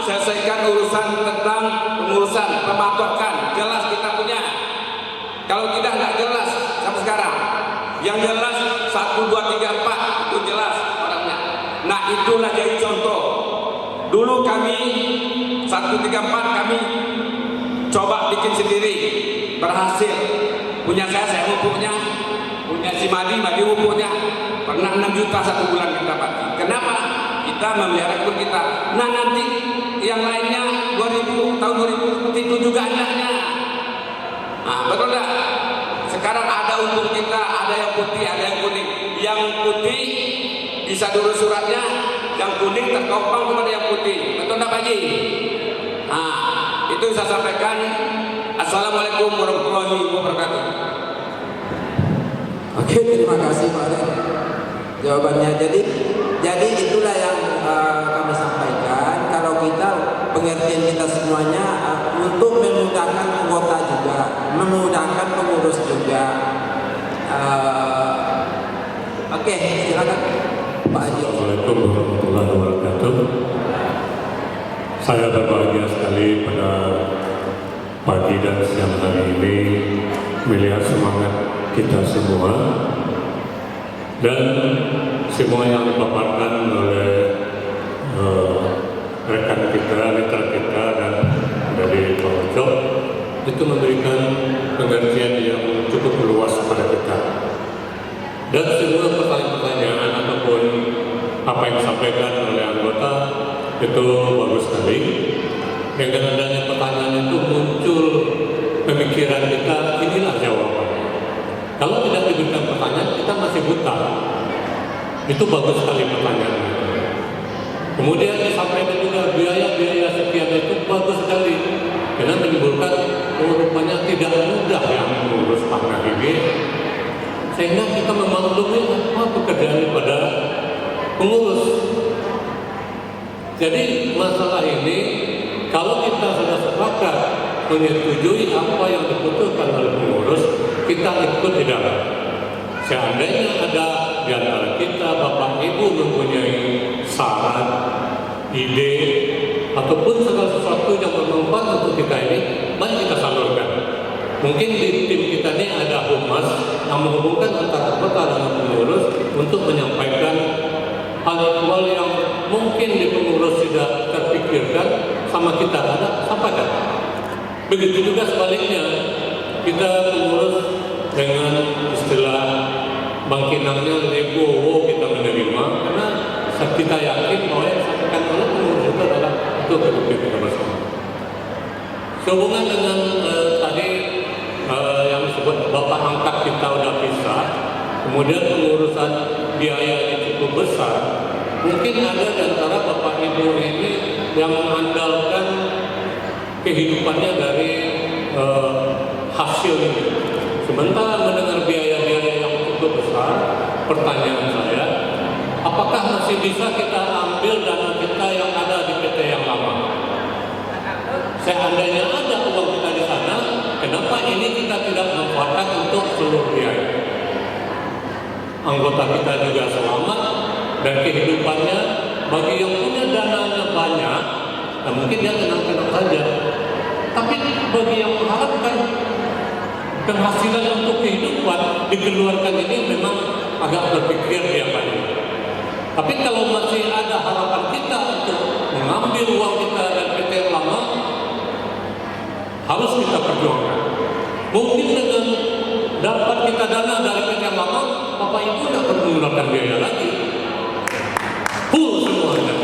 Speaker 12: selesaikan urusan tentang pengurusan pematokan. Jelas kita punya. Kalau tidak nggak jelas sampai sekarang. Yang jelas 1, 2, 3, 4 itu jelas orangnya. Nah itulah jadi contoh. Dulu kami 1, 3, 4 kami coba bikin sendiri, berhasil. Punya saya pupuknya, punya si Madi pupuknya. Pernah 6 juta 1 bulan kita bagi. Kenapa? Kita memelihara kebun kita. Nah nanti yang lainnya 2000 tahun 2000 itu juga anaknya. Nah betul enggak? Sekarang ada untung kita, ada yang putih, ada yang kuning. Yang putih bisa diurus suratnya, yang kuning terkompang kepada yang putih. Betul enggak Pak Haji? Nah itu saya sampaikan. Assalamualaikum warahmatullahi wabarakatuh.
Speaker 7: Oke, terima kasih Pak Ade jawabannya. Jadi itulah yang kami sampaikan. Kalau kita pengertian kita semuanya untuk memudahkan anggota juga, memudahkan pengurus juga. Oke, silakan Pak Haji.
Speaker 13: Assalamualaikum warahmatullahi wabarakatuh. Saya berbahagia sekali pada pagi dan siang hari ini melihat semangat kita semua dan semua yang dipaparkan oleh rekan kita, mitra kita dan dari Pak Ojo itu memberikan pengertian yang cukup luas kepada kita. Dan semua pertanyaan-pertanyaan ataupun apa yang disampaikan oleh anggota itu bagus sekali. Dengan adanya pertanyaan itu muncul pemikiran kita, inilah jawabannya. Kalau tidak diberikan pertanyaan, kita masih buta. Itu bagus sekali pertanyaan itu. Kemudian disampaikan juga biaya-biaya sekian itu bagus sekali. Karena menimbulkan rupanya tidak mudah yang mengurus tanah ini. Sehingga kita memaklumi apa pekerjaan pada pengurus. Jadi masalah ini kalau kita sudah sepakat menyetujui apa yang diputuskan oleh pengurus, kita ikut di dalam. Seandainya ada di antara kita Bapak Ibu mempunyai saran, ide, ataupun segala sesuatu yang bermanfaat untuk kita ini, mari kita salurkan. Mungkin di tim kita ini ada humas yang menghubungkan antara anggota dengan pengurus untuk menyampaikan hal-hal yang mungkin di pengurus tidak terpikirkan sama kita, ada sampaikan. Begitu juga sebaliknya, kita pengurus dengan istilah bangkinangnya legowo kita menerima karena kita yakin bahwa yang disampaikan oleh pengurus itu adalah untuk kedua kita bersama. Sehubungan dengan tadi yang disebut bapak angkat kita udah pisah, kemudian pengurusan biaya yang cukup besar. Mungkin ada di antara bapak ibu ini yang mengandalkan kehidupannya dari hasil ini. Sementara mendengar biaya-biaya yang cukup besar, pertanyaan saya, apakah masih bisa kita ambil dana kita yang ada di PT yang lama? Seandainya ada uang kita di sana, kenapa ini kita tidak manfaatkan untuk seluruh biaya? anggota kita juga selamat dan kehidupannya. Bagi yang punya dananya banyak, nah mungkin dia tenang-tenang saja. Tapi bagi yang mengharapkan penghasilan untuk kehidupan dikeluarkan ini memang agak berpikir dia banyak. Tapi kalau masih ada harapan kita untuk mengambil uang kita dan PT yang lama, harus kita perjuangkan. Mungkin dengan dapat kita dana dari PT yang lama, Bapak Ibu tidak perlu menggunakan biaya lagi. Full semuanya.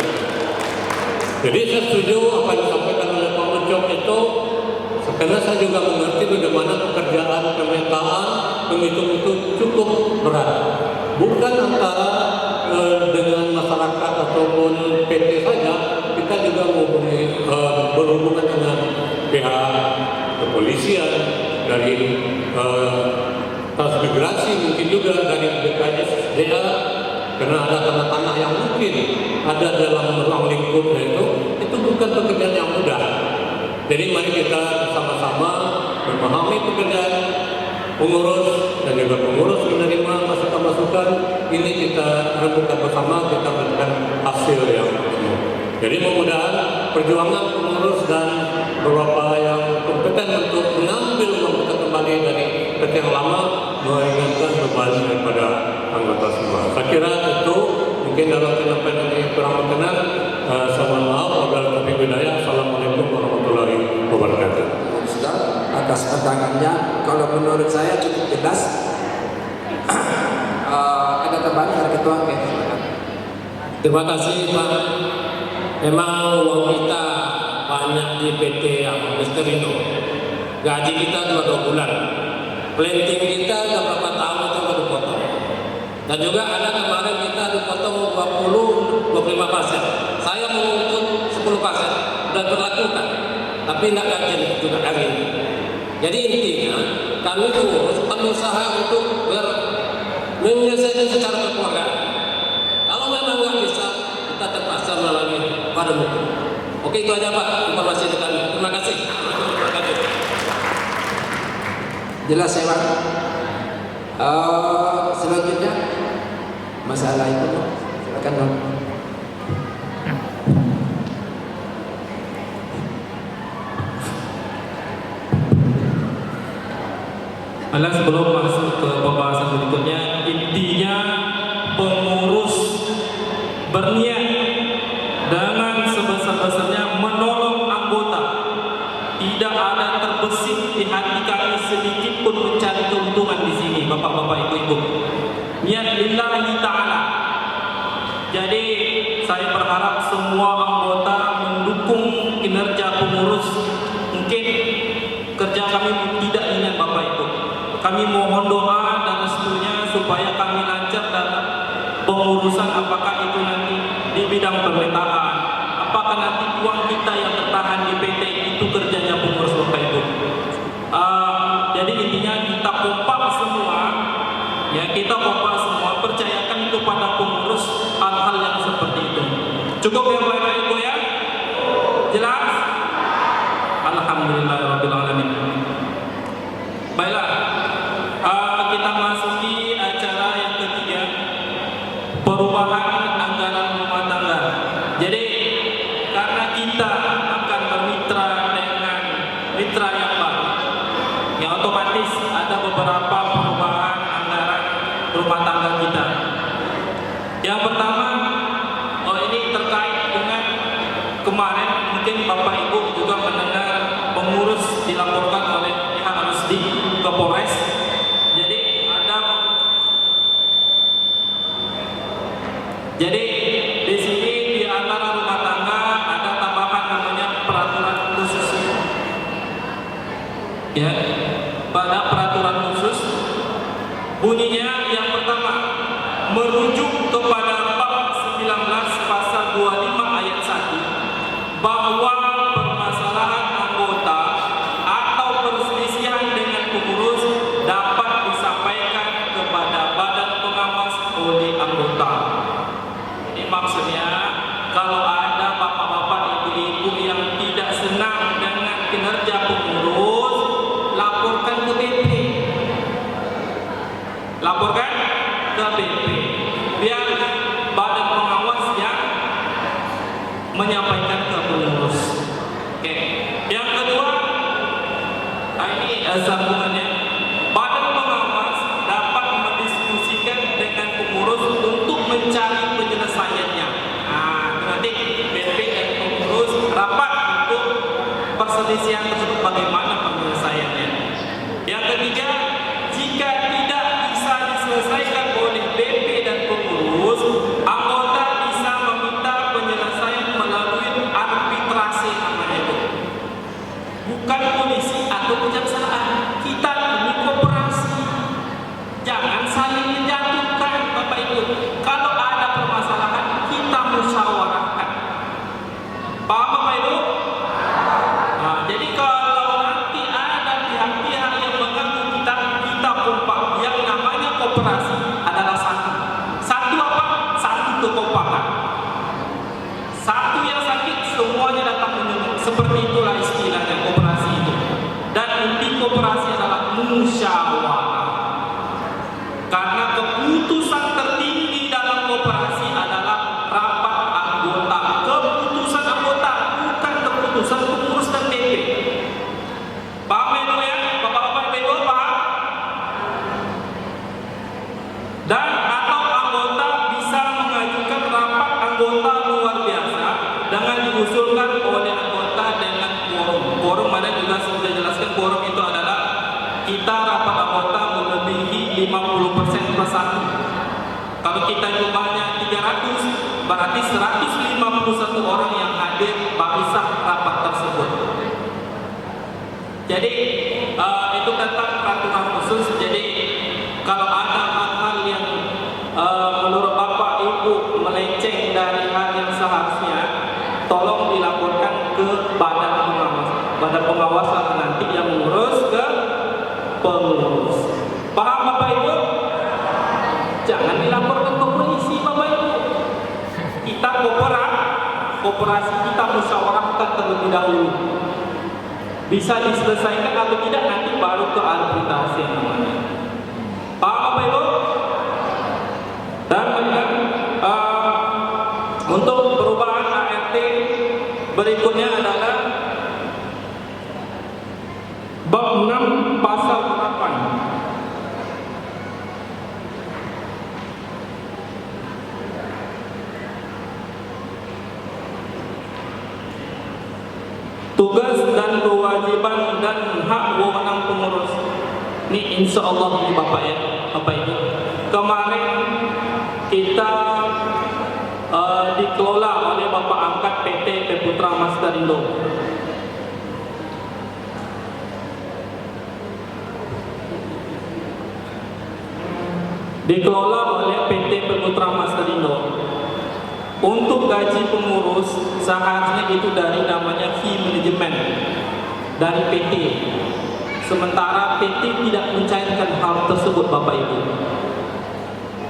Speaker 13: Jadi saya setuju apa yang disampaikan oleh Pak Ucok itu, karena saya juga mengerti bagaimana pekerjaan pemetaan penghitung itu cukup berat. Bukan antara dengan masyarakat ataupun PT saja, kita juga berhubungan dengan pihak kepolisian, dari transmigrasi, mungkin juga dari BKSDA, karena ada tanah-tanah yang mungkin ada dalam ruang lingkupnya itu bukan pekerjaan yang mudah. Jadi mari kita sama-sama memahami pekerjaan pengurus dan juga pengurus menerima masukan-masukan ini, kita rembukan bersama, kita berikan hasil yang penuh. Jadi mudah-mudahan perjuangan pengurus dan beberapa yang kompeten untuk mengambil uang kita kembali dari PT yang lama meringankan beban daripada anggota semua. Saya kira itu mungkin dalam penyampaian ini kurang berkenan. Saya mohon maaf. Wabillahi hidayah. Assalamualaikum warahmatullahi wabarakatuh.
Speaker 7: Ustaz, atas pandangannya, kalau menurut saya cukup jelas. Ada tambahan dari ketua? Oke, silakan.
Speaker 5: Terima kasih Pak. Memang uang kita banyak di PT yang Misterino. Gaji kita 2 bulan. Planting kita udah berapa tahun itu baru potong. Dan juga ada kemarin kita dipotong 20-25%. Saya menuntut 10% dan berlakukan. Tapi tidak gajian juga hari ini. Jadi intinya kami pengurus berusaha untuk menyelesaikan secara kekeluargaan. Kalau memang nggak bisa, kita terpaksa melalui badan hukum. Oke, itu aja Pak informasi dari kami. Terima kasih.
Speaker 7: Jelas ya Pak. Selanjutnya masalah itu, silakan Pak.
Speaker 2: Alah, sebelum masuk ke pembahasan berikutnya, intinya pengurus berniat dengan sebesar-besarnya menolong anggota. Tidak ada terbesit di hati kami sedikit pun mencari keuntungan di sini, bapak-bapak, ibu-ibu. Niat lillahi ta'ala. Jadi saya berharap semua anggota mendukung kinerja pengurus. Mungkin kerja kami tidak ringan Bapak Ibu. Kami mohon doa dan restunya supaya kami lancar dalam pengurusan, apakah itu nanti di bidang pemetaan, apakah nanti uang kita yang tertahan di PT itu kerjanya pengurus Bapak Ibu. Jadi intinya kita kompak semua, ya kita kompak semua, percayakan kepada pengurus hal-hal yang seperti itu. Cukup ya Bapak Ibu ya? Jelas? Alhamdulillahirabbil alamin. Baiklah, kita masuki acara yang ketiga, perubahan anggaran rumah tangga. Jadi karena kita akan bermitra dengan mitra yang baru, yang otomatis ada beberapa perubahan anggaran rumah tangga kita. Yang pertama, ini terkait dengan kemarin mungkin Bapak Ibu juga mendengar pengurus dilaporkan oleh pihak Rusdi ke Polres. Jadi di sini di antara rumah tangga ada tambahan namanya peraturan khusus. Ya, pada peraturan khusus bunyinya yang pertama merujuk kepada bab 19 pasal 25 ayat 1 bahwa permasalahan anggota atau perselisihan dengan pengurus dapat disampaikan kepada badan pengawas oleh anggota. Maksudnya kalau ada bapak-bapak, ibu-ibu yang tidak senang dengan kinerja pengurus, ke BP, biar badan pengawas yang menyampaikan ke pengurus. Oke. Yang kedua, ini sambungannya. Badan pengawas dapat mendiskusikan dengan pengurus untuk mencari penyelesaiannya. Nah, nanti BP dan pengurus rapat untuk perselisihan tersebut bagaimana penyelesaiannya. Yang ketiga, jika tidak bisa diselesaikan oleh BP dan pengurus, anggota bisa meminta penyelesaian melalui arbitrase namanya itu. Bukan polisi atau kejaksaan. Kita ini koperasi. Jangan saling menjatuhkan, Bapak Ibu. Kalau ada permasalahan, kita musyawarahkan. Paham Bapak Ibu? Nah, jadi kalau nanti ada pihak-pihak yang mengganggu kita, kita kompak. Yang namanya koperasi adalah satu. Satu apa? Satu kekompakan. Satu yang sakit, semuanya datang menyumbang. Seperti itulah istilahnya koperasi itu. Dan inti koperasi adalah musyawarah. Karena keputusan tertinggi dalam koperasi adalah rapat anggota. Keputusan anggota, bukan keputusan pengurus dan BP. Paham ya, Bapak-bapak Ibu, paham? Dan atau anggota bisa mengajukan rapat anggota luar biasa dengan diusulkan oleh anggota dengan quorum. Quorum mana juga sudah jelaskan, quorum itu adalah kita rapat anggota melebihi 50% plus 1. Kalau kita jumlahnya 300, berarti 151 orang yang hadir baru sah rapat tersebut. Jadi itu tentang peraturan khusus. Jadi kalau ada hal-hal yang menurut Bapak Ibu melenceng dari hal yang seharusnya, tolong dilaporkan ke badan pengawas. Badan pengawas nanti yang mengurus ke pengurus. Paham Bapak Ibu? Jangan dilaporkan ke polisi Bapak Ibu. Kita koperasi kita musyawarahkan terlebih dahulu. Bisa diselesaikan atau tidak nanti baru ke arbitrase namanya. Paham Bapak Ibu? Dan kemudian untuk perubahan ART berikutnya adalah bab 6 pasal 8. Tugas dan kewajiban dan hak wewenang pengurus. Ini insya Allah ini Bapak ya, Bapak Ibu. Kemarin kita dikelola oleh Bapak angkat PT Peputra Masdarindo. Dikelola oleh PT Peputra Masdarindo. Untuk gaji pengurus seharusnya itu dari namanya fee manajemen dari PT. Sementara PT tidak mencairkan hal tersebut Bapak Ibu.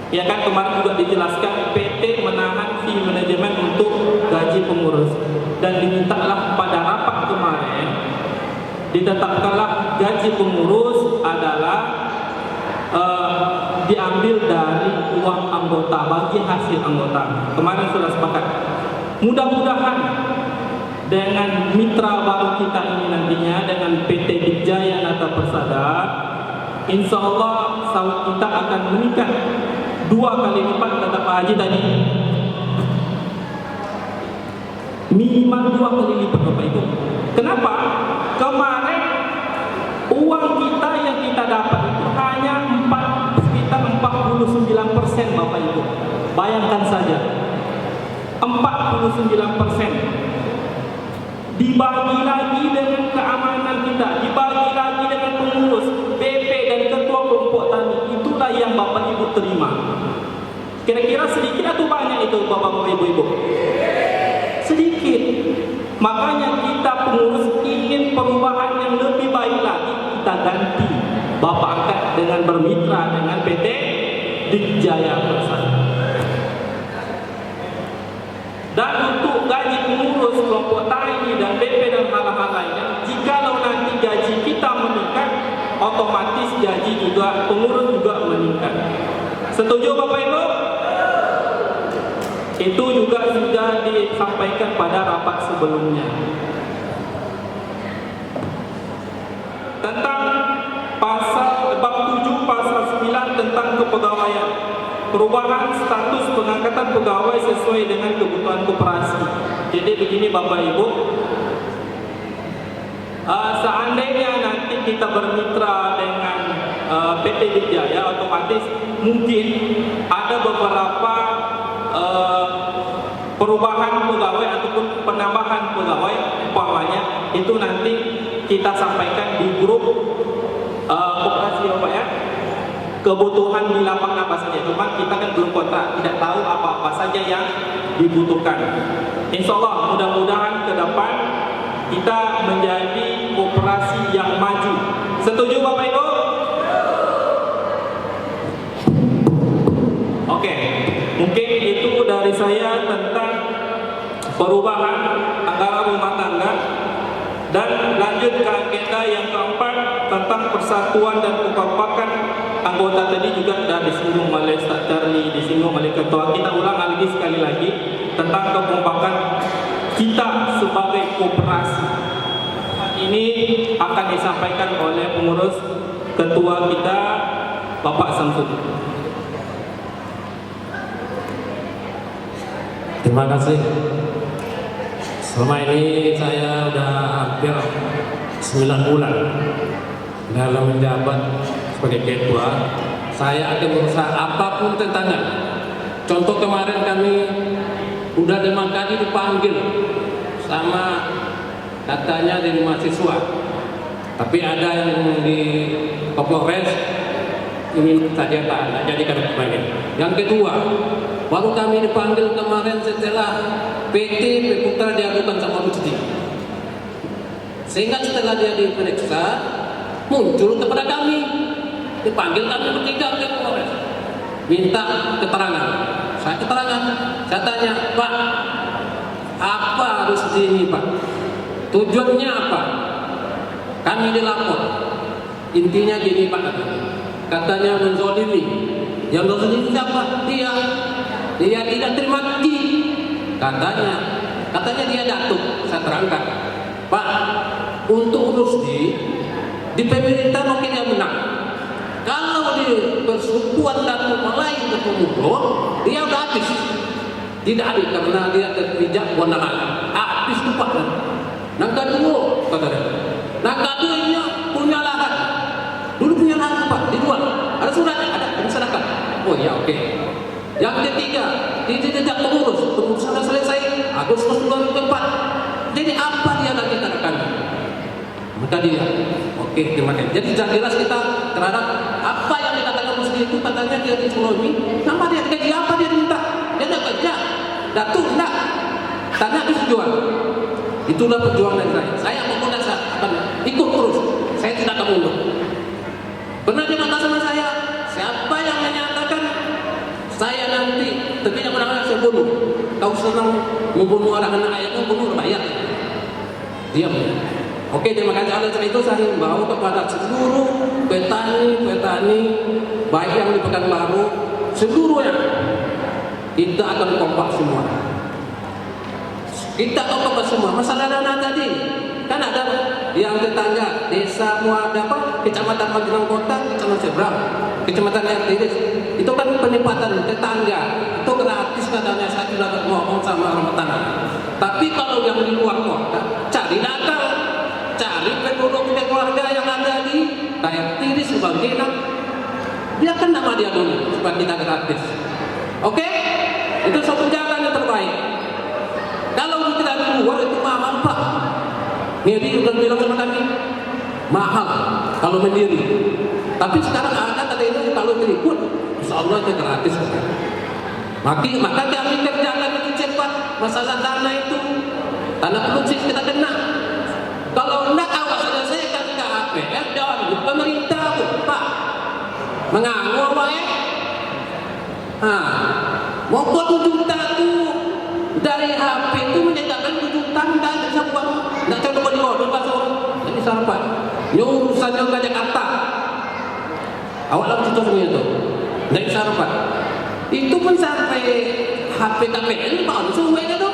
Speaker 2: Ya kan kemarin juga dijelaskan PT menahan fee manajemen untuk gaji pengurus. Dan dimintalah pada rapat kemarin ditetapkanlah gaji pengurus adalah diambil dari uang anggota bagi hasil anggota. Kemarin sudah sepakat. Mudah-mudahan dengan mitra baru kita ini nantinya dengan PT Dijaya Nata Persada, insya Allah sahut kita akan meningkat 2 kali lipat kata Pak Haji tadi. Minimal 2 kali lipat Bapak Ibu. Kenapa? Kemarin uang kita yang kita dapat itu hanya 49% Bapak Ibu. Bayangkan saja 49%. Dibagi lagi dengan keamanan kita, dibagi lagi dengan pengurus, BP dan ketua kelompok tani. Itulah yang Bapak Ibu terima. Kira-kira sedikit atau banyak itu Bapak Ibu? Sedikit. Makanya kita pengurus ingin perubahan yang lebih baik lagi, kita ganti Bapak angkat dengan bermitra dengan PT Dijaya Persada. Dan untuk gaji pengurus kelompok tani dan BP dan hal-hal lainnya, jikalau nanti gaji kita meningkat, otomatis gaji juga pengurus juga meningkat. Setuju Bapak Ibu? Itu juga sudah disampaikan pada rapat sebelumnya. Tentang pasal bab 7 pasal 9 tentang kepegawaian. Perubahan status pengangkatan pegawai sesuai dengan kebutuhan koperasi. Jadi begini Bapak Ibu, seandainya nanti kita bermitra dengan PT Wijaya, otomatis mungkin ada beberapa perubahan pegawai ataupun penambahan pegawai, umpamanya itu nanti kita sampaikan di grup koperasi Bapak ya. Kebutuhan di lapangan apa saja, cuma kita kan belum kontrak, tidak tahu apa-apa saja yang dibutuhkan. Insya Allah mudah-mudahan ke depan kita menjadi koperasi yang maju. Setuju Bapak Ibu? Oke, mungkin itu dari saya tentang perubahan anggaran rumah tangga. Dan lanjut ke agenda yang keempat tentang persatuan dan kekompakan anggota. Tadi juga sudah disinggung oleh Ustaz Charlie, disinggung oleh ketua. Kita ulang lagi sekali lagi tentang kekompakan kita sebagai koperasi. Ini akan disampaikan oleh pengurus ketua kita Bapak Samsudin.
Speaker 13: Terima kasih. Selama ini saya sudah hampir 9 bulan dalam menjabat sebagai ketua. Saya akan berusaha apapun tentangnya. Contoh kemarin kami udah 5 kali dipanggil sama katanya dari mahasiswa. Tapi ada yang di Kapolres ingin saja tak jadi kami panggil. Yang kedua, baru kami dipanggil kemarin setelah PT Putra diadukan sama Rusdi. Sehingga setelah dia diperiksa, muncul kepada kami, dipanggil kami bertiga ke Polres, minta keterangan. Saya keterangan, saya tanya, Pak, apa Rusdi ini Pak? Tujuannya apa? Kami dilapor. Intinya gini Pak, katanya menzolimi. Yang menzolimi siapa? Dia tidak terima gaji. Katanya dia datuk. Saya terangkan, Pak, untuk Rusdi di pemerintah mungkin dia menang. Kalau di persekutuan datuk lain ketemu dia udah habis. Tidak ada karena dia terpijak kewenangan. Habis itu Pak. Nangka dulu kata dia. Nangka dulunya punya lahan. Dulu punya lahan Pak, dijual. Ada suratnya, ada diserahkan. Oh ya oke. Yang ketiga, dia tidak pengurus. Pengurusan selesai Agustus 2004. Jadi apa dia lagi katakan? Maka dia, oke, terima kasih. Jadi sudah jelas kita terhadap apa yang dikatakan Rusdi itu, katanya dia dicolomi. Nama dia gaji apa dia minta? Dia tidak kerja. Datuk enggak. Tanya habis jual. Itulah perjuangan saya. Saya mau akan ikut terus. Saya tidak akan mundur. Pernah dia kata sama saya, siapa yang menyatakan saya nanti terpilih menang saya bunuh. Kau senang membunuh orang anak ayahmu, bunuh rakyat. Diam. Oke, terima kasih. Oleh karena itu saya himbau kepada seluruh petani baik yang di Pekanbaru, seluruhnya kita akan kompak semua. Kita kompak semua. Masalah dana tadi kan ada yang tetangga desa Muadapa, kecamatan Magelang Kota, kecamatan Seberang, kecamatan Ertiris. Itu kan penempatan tetangga itu gratis katanya. Saya sudah ngomong sama orang petani. Tapi kalau yang di luar kota cari nakal, cari penduduk keluarga yang ada di Ertiris sebagai dia kan nama dia dulu supaya kita gratis. Oke? Itu satu jalan yang terbaik. Kalau kita di luar itu mahal Pak. Jadi udah bilang sama kami mahal kalau mandiri. Tapi sekarang ada kata ini kalau terikut, insya Allah itu gratis. Maka kami kerjakan itu cepat. Masalah dana itu, tanah produksi kita kena. Kalau nak awas selesaikan ke APR dan pemerintah Pak mengaku apa ya? Mau 7 juta tu dari HP itu menjadikan 7 juta tidak bisa buat. Nak coba di order pasal jadi sarapan. Ini urusannya ke Jakarta. Awak lah cerita semua itu.
Speaker 5: naik sarpat. Itu pun sampai HP KPN baru suwe itu.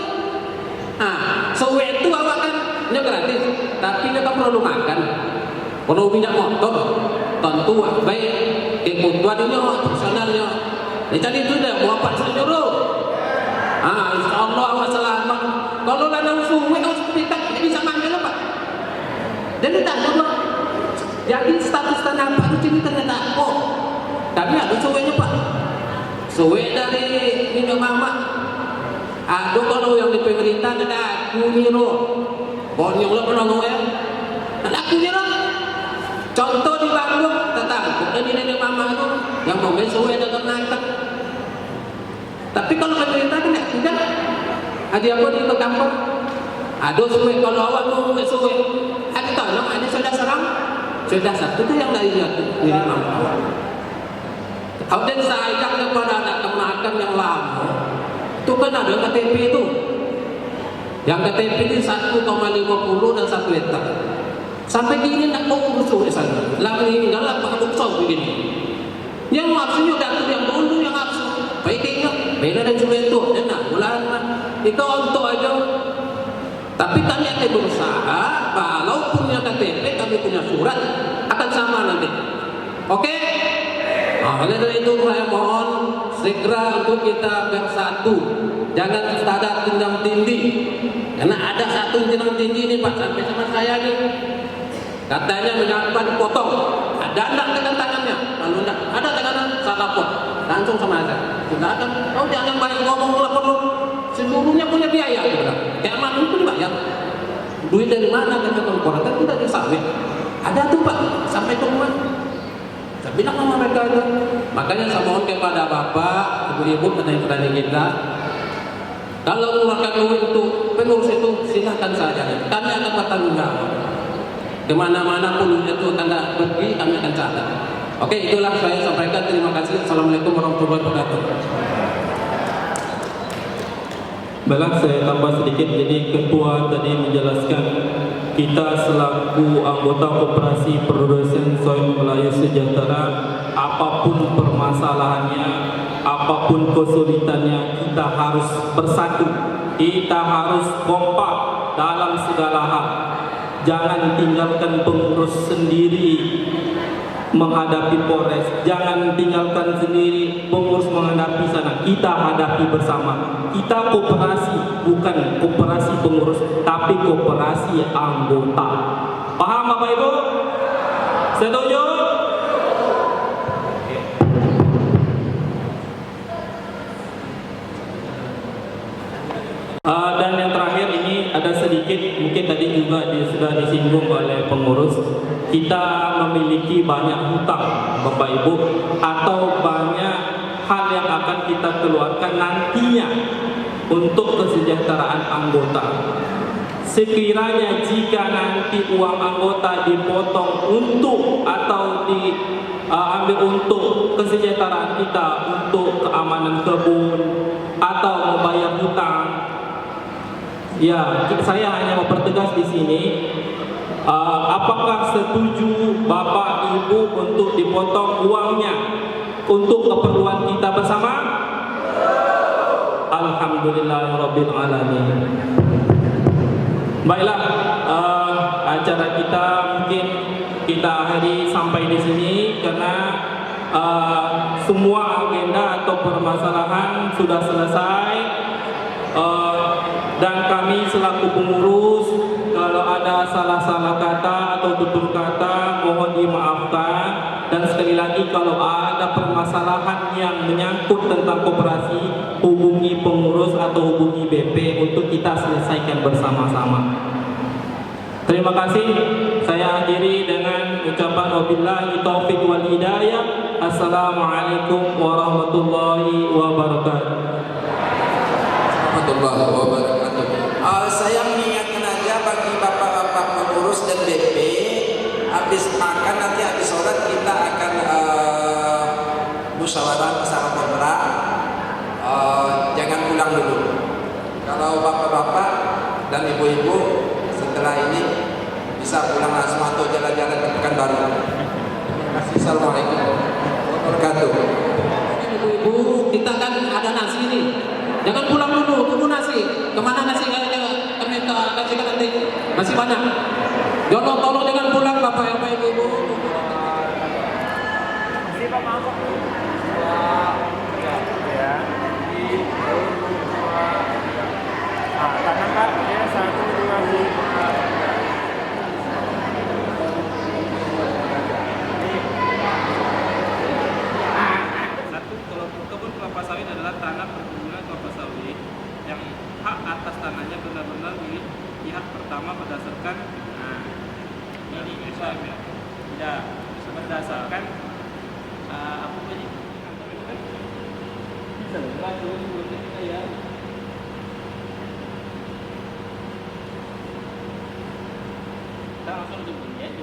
Speaker 5: Suwe itu awak kan ini gratis, tapi mereka perlu makan, perlu minyak motor, tentu baik kebutuhannya, personalnya. Jadi itu dah buat pak senyuruh. Insya Allah awak selamat. Kalau ladang suwe hospital bisa ngambil apa? Jadi tak ada. Jadi status tanah apa itu ternyata tapi ada suwenya pak. Suwe dari minyak mama. Aduh kalau yang di pemerintah ada kuniro, bonyol lah penolong ya, ada kuniro. Contoh di Bandung, tetap ada di minyak mama itu yang mau suwe datang nangkep. Tapi kalau pemerintah tidak, ada apa di kampung? Aduh suwe kalau awak mau suwe, ada tolong ada sudah serang, sudah satu itu yang dari minyak mama. Dan saya kepada anak kemakan yang lama itu kan ada KTP itu yang KTP itu 1,50 dan 1 hektar sampai gini nak mau urus sana lagi dalam makhluk sok begini yang maksudnya datu yang dulu yang maksud baiknya beda dan juga itu dan bulan itu untuk aja tapi kami akan berusaha kalau punya KTP kami punya surat akan sama nanti oke? Oleh karena itu saya mohon segera untuk kita bersatu, jangan ada tinjam tindih. Karena ada satu tinjam tindih ini Pak sampai sama saya nih, katanya menyapa dipotong, ada enggak dengan tangannya? Kalau enggak ada tangannya salah pot, langsung sama saya. Tidak akan, jangan banyak ngomong lah perlu. Seluruhnya punya biaya, kayak mana itu dibayar. Duit dari mana kan korporat kan tidak disawit. Ada tuh Pak sampai ke rumah. Bilang sama mereka itu. Makanya saya mohon kepada Bapak, Ibu-ibu, petani-petani kita, kalau mengeluarkan duit untuk pengurus itu silakan saja. Kami akan bertanggung jawab. Kemana-mana pun itu akan pergi, kami akan catat. Oke, itulah saya sampaikan. Terima kasih. Assalamualaikum warahmatullahi wabarakatuh.
Speaker 2: Baiklah, saya tambah sedikit. Jadi ketua tadi menjelaskan kita selaku anggota koperasi produsen soy Melayu Sejahtera, apapun permasalahannya, apapun kesulitannya, kita harus bersatu, kita harus kompak dalam segala hal. Jangan tinggalkan pengurus sendiri menghadapi Polres, jangan tinggalkan sendiri pengurus menghadapi sana. Kita hadapi bersama. Kita koperasi, bukan koperasi pengurus, tapi koperasi anggota. Paham Bapak Ibu? Setuju? Dan yang terakhir ini ada sedikit, mungkin tadi juga sudah disinggung oleh pengurus. Kita memiliki banyak hutang Bapak Ibu, atau banyak hal yang akan kita keluarkan nantinya untuk kesejahteraan anggota. Sekiranya jika nanti uang anggota dipotong untuk atau diambil untuk kesejahteraan kita, untuk keamanan kebun atau membayar hutang, ya saya hanya mempertegas di sini. Apakah setuju Bapak Ibu untuk dipotong uangnya untuk keperluan kita bersama? Alhamdulillahirabbil alamin. Baiklah, acara kita mungkin kita akhiri sampai di sini karena semua agenda atau permasalahan sudah selesai. Dan kami selaku pengurus, kalau ada salah-salah kata atau tutur kata mohon dimaafkan. Dan sekali lagi, kalau ada permasalahan yang menyangkut tentang koperasi, hubungi pengurus atau hubungi BP untuk kita selesaikan bersama-sama. Terima kasih. Saya akhiri dengan ucapan wabillahi taufiq wal hidayah. Assalamualaikum warahmatullahi wabarakatuh.
Speaker 7: Warahmatullahi wabarakatuh. Saya mengingatkan aja bagi bapak-bapak pengurus dan BP, habis makan nanti habis sholat kita akan musyawarah bersama pemerintah. Jangan pulang dulu. Kalau bapak-bapak dan ibu-ibu setelah ini bisa pulang langsung atau jalan-jalan ke Pekanbaru. Terima kasih. Assalamualaikum warahmatullahi wabarakatuh.
Speaker 5: Jangan pulang dulu, tunggu nasi. Kemana nasi kami kasihkan nanti? Masih banyak. Tolong jangan pulang Bapak Ibu.
Speaker 14: Masih Pak, maaf. Ya. Tangan Pak, ya 1, 2, 3.
Speaker 2: Kebun kelapa sawit adalah tanah perkebunan kelapa sawit yang hak atas tanahnya benar-benar milik pihak pertama berdasarkan ini ya, tidak berdasarkan apa ini? Kita langsung dibunyi